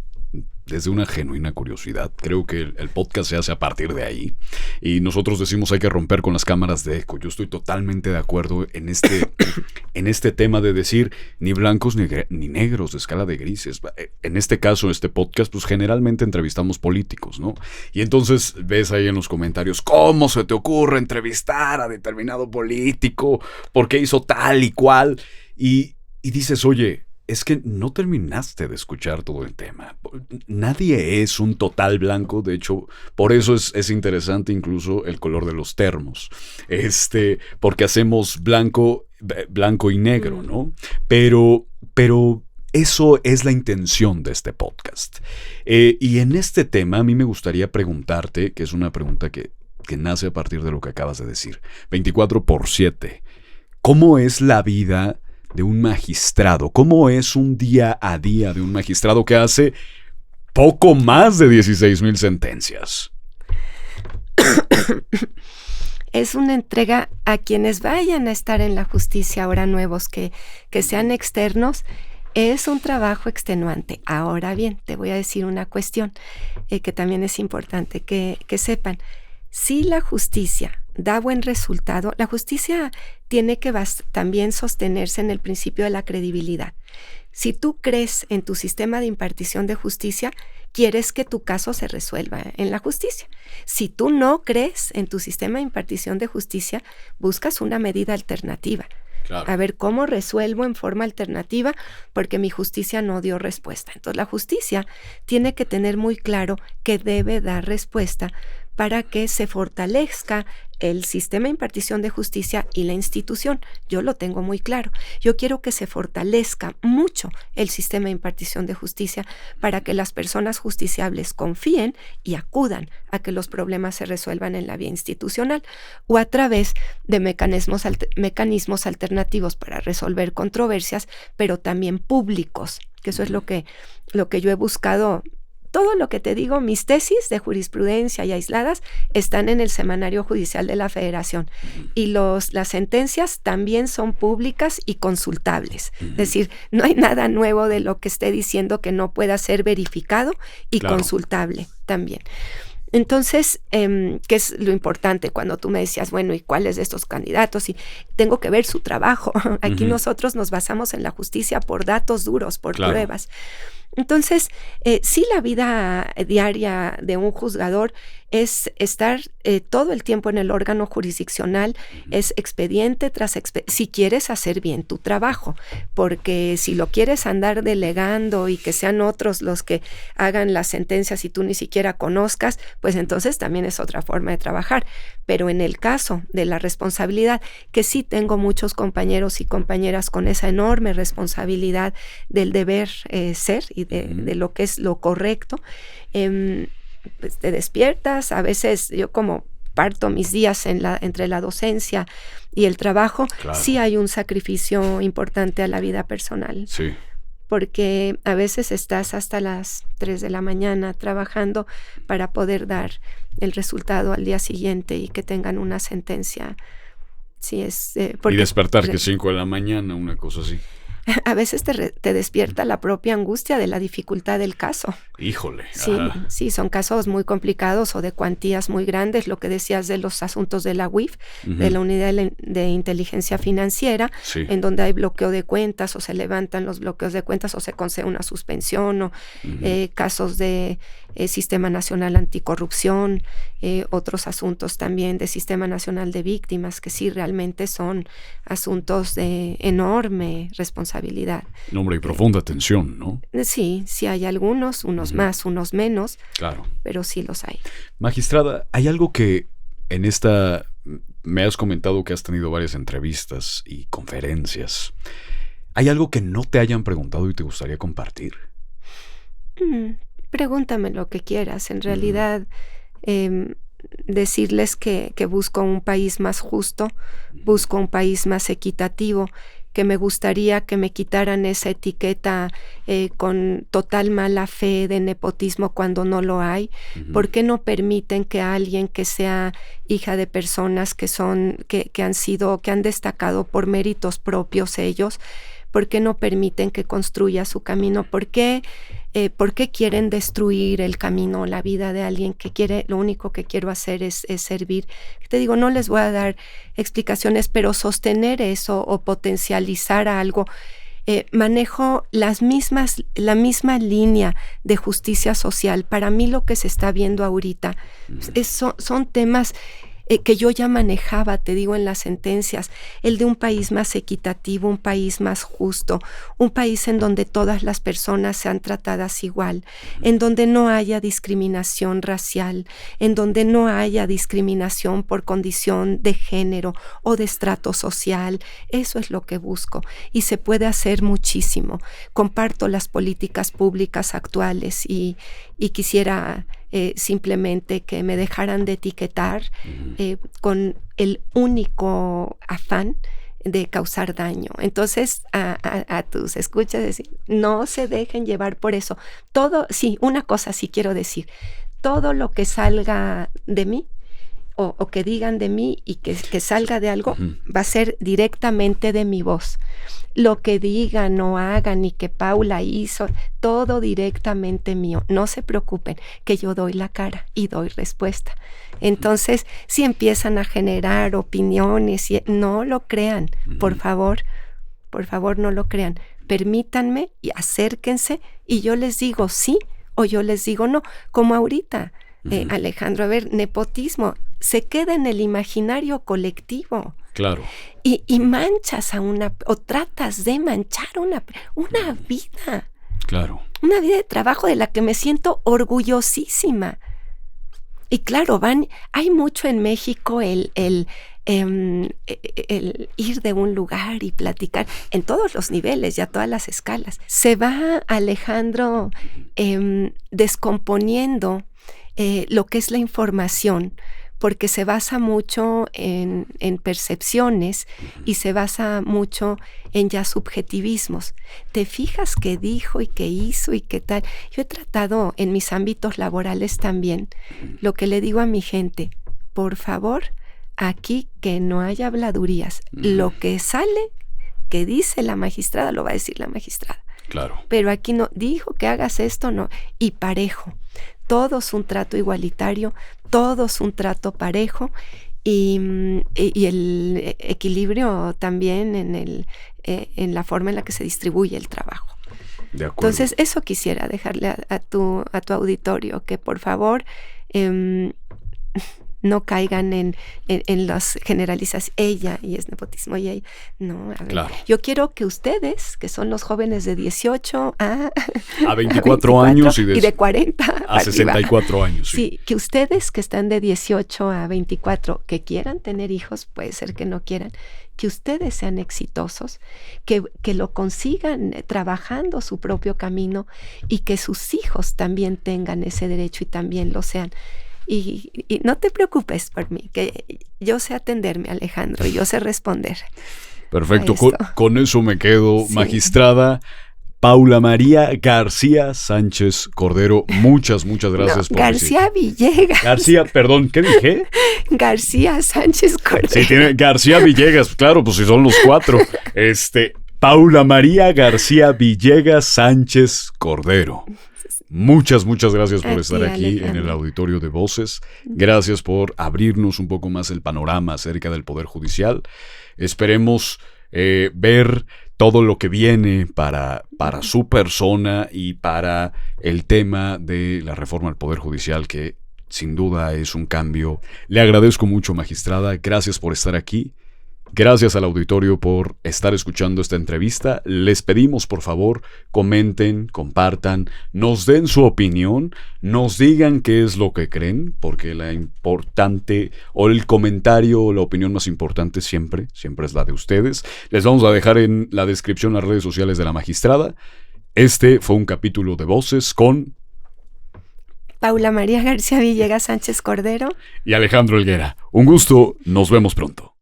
desde una genuina curiosidad. Creo que el podcast se hace a partir de ahí. Y nosotros decimos hay que romper con las cámaras de eco. Yo estoy totalmente de acuerdo en este tema de decir ni blancos ni negros, de escala de grises. En este caso, este podcast, pues generalmente entrevistamos políticos, ¿no? Y entonces ves ahí en los comentarios, ¿cómo se te ocurre entrevistar a determinado político? ¿Por qué hizo tal y cual? Y dices, oye, es que no terminaste de escuchar todo el tema. Nadie es un total blanco. De hecho, por eso es interesante incluso el color de los termos. Porque hacemos blanco y negro, ¿no? Pero eso es la intención de este podcast. Y en este tema a mí me gustaría preguntarte, que es una pregunta que nace a partir de lo que acabas de decir. 24/7. ¿Cómo es la vida de un magistrado? ¿Cómo es un día a día de un magistrado que hace poco más de 16,000 sentencias? Es una entrega a quienes vayan a estar en la justicia ahora nuevos, que sean externos. Es un trabajo extenuante. Ahora bien, te voy a decir una cuestión que también es importante que sepan. Si la justicia da buen resultado, la justicia tiene que también sostenerse en el principio de la credibilidad. Si tú crees en tu sistema de impartición de justicia, quieres que tu caso se resuelva en la justicia. Si tú no crees en tu sistema de impartición de justicia, buscas una medida alternativa. Claro. A ver, ¿cómo resuelvo en forma alternativa? Porque mi justicia no dio respuesta. Entonces, la justicia tiene que tener muy claro que debe dar respuesta para que se fortalezca el sistema de impartición de justicia y la institución. Yo lo tengo muy claro. Yo quiero que se fortalezca mucho el sistema de impartición de justicia para que las personas justiciables confíen y acudan a que los problemas se resuelvan en la vía institucional o a través de mecanismos alternativos para resolver controversias, pero también públicos, que eso es lo que yo he buscado. Todo lo que te digo, mis tesis de jurisprudencia y aisladas están en el Semanario Judicial de la Federación y las sentencias también son públicas y consultables. Es decir, no hay nada nuevo de lo que esté diciendo que no pueda ser verificado y consultable también. Entonces, ¿qué es lo importante? Cuando tú me decías, bueno, ¿y cuáles de estos candidatos? Y tengo que ver su trabajo. Aquí nosotros nos basamos en la justicia por datos duros, por pruebas. Entonces, sí, la vida diaria de un juzgador es estar todo el tiempo en el órgano jurisdiccional, es expediente tras expediente, si quieres hacer bien tu trabajo, porque si lo quieres andar delegando y que sean otros los que hagan las sentencias y tú ni siquiera conozcas, pues entonces también es otra forma de trabajar. Pero en el caso de la responsabilidad, que sí tengo muchos compañeros y compañeras con esa enorme responsabilidad del deber ser y de lo que es lo correcto, pues te despiertas, a veces yo como parto mis días entre la docencia y el trabajo, claro. Sí hay un sacrificio importante a la vida personal. Sí. Porque a veces estás hasta las 3 de la mañana trabajando para poder dar el resultado al día siguiente y que tengan una sentencia. Sí, y despertar que 5 de la mañana, una cosa así. A veces te despierta la propia angustia de la dificultad del caso. Híjole. Sí, son casos muy complicados o de cuantías muy grandes, lo que decías de los asuntos de la UIF, de la Unidad de Inteligencia Financiera, en donde hay bloqueo de cuentas o se levantan los bloqueos de cuentas o se concede una suspensión, o casos de Sistema Nacional Anticorrupción, otros asuntos también de Sistema Nacional de Víctimas, que sí realmente son asuntos de enorme responsabilidad. Nombre y profunda tensión, ¿no? Sí hay algunos, unos más, unos menos, claro, pero sí los hay. Magistrada, hay algo que en esta, me has comentado que has tenido varias entrevistas y conferencias. ¿Hay algo que no te hayan preguntado y te gustaría compartir? Pregúntame lo que quieras. En realidad, decirles que busco un país más justo, busco un país más equitativo, que me gustaría que me quitaran esa etiqueta con total mala fe de nepotismo cuando no lo hay. ¿Por qué no permiten que alguien que sea hija de personas que han destacado por méritos propios ellos, ¿por qué no permiten que construya su camino? ¿Por qué quieren destruir el camino, la vida de alguien que quiere? Lo único que quiero hacer es servir. Te digo, no les voy a dar explicaciones, pero sostener eso o potencializar algo. Manejo la misma línea de justicia social. Para mí lo que se está viendo ahorita son temas que yo ya manejaba, te digo, en las sentencias, el de un país más equitativo, un país más justo, un país en donde todas las personas sean tratadas igual, en donde no haya discriminación racial, en donde no haya discriminación por condición de género o de estrato social. Eso es lo que busco y se puede hacer muchísimo. Comparto las políticas públicas actuales y quisiera simplemente que me dejaran de etiquetar con el único afán de causar daño. Entonces, a tus escuchas decir, no se dejen llevar por eso. Una cosa sí quiero decir, todo lo que salga de mí o que digan de mí y que salga de algo va a ser directamente de mi voz. Lo que digan o hagan y que Paula hizo, todo directamente mío. No se preocupen, que yo doy la cara y doy respuesta. Entonces, si empiezan a generar opiniones, no lo crean, por favor no lo crean. Permítanme y acérquense y yo les digo sí o yo les digo no, como ahorita. Alejandro, a ver, nepotismo se queda en el imaginario colectivo. Claro. Y manchas o tratas de manchar una vida. Claro. Una vida de trabajo de la que me siento orgullosísima. Y claro, hay mucho en México el ir de un lugar y platicar en todos los niveles y a todas las escalas. Se va, Alejandro, descomponiendo lo que es la información, porque se basa mucho en percepciones y se basa mucho en ya subjetivismos. ¿Te fijas qué dijo y qué hizo y qué tal? Yo he tratado en mis ámbitos laborales también, lo que le digo a mi gente, por favor, aquí que no haya habladurías. Lo que sale, que dice la magistrada, lo va a decir la magistrada. Claro. Pero aquí no, dijo que hagas esto, no. Y parejo. Todos un trato igualitario, todos un trato parejo y el equilibrio también en la forma en la que se distribuye el trabajo. De acuerdo. Entonces, eso quisiera dejarle a tu auditorio, que por favor no caigan en las generalizaciones. Ella, y es nepotismo, y ella. No, a ver. Claro. Yo quiero que ustedes, que son los jóvenes de 18 a 24 años y de 40 a 64 años. Sí, que ustedes que están de 18 a 24, que quieran tener hijos, puede ser que no quieran, que ustedes sean exitosos, que lo consigan trabajando su propio camino y que sus hijos también tengan ese derecho y también lo sean. Y no te preocupes por mí, que yo sé atenderme, Alejandro, y yo sé responder. Perfecto, con eso me quedo. Sí. Magistrada Paula María García Sánchez Cordero, muchas gracias por García Villegas. García, perdón, ¿qué dije? García Sánchez Cordero. Sí, tiene García Villegas, claro, pues si son los 4. Paula María García Villegas Sánchez Cordero. Muchas gracias por estar aquí, Alejandro, en el auditorio de Voces. Gracias por abrirnos un poco más el panorama acerca del Poder Judicial. Esperemos ver todo lo que viene para su persona y para el tema de la reforma al Poder Judicial, que sin duda es un cambio. Le agradezco mucho, magistrada. Gracias por estar aquí. Gracias al auditorio por estar escuchando esta entrevista. Les pedimos, por favor, comenten, compartan, nos den su opinión, nos digan qué es lo que creen, porque la importante, o el comentario, o la opinión más importante siempre es la de ustedes. Les vamos a dejar en la descripción las redes sociales de la magistrada. Este fue un capítulo de Voces con Paula María García Villegas Sánchez Cordero y Alejandro Helguera. Un gusto, nos vemos pronto.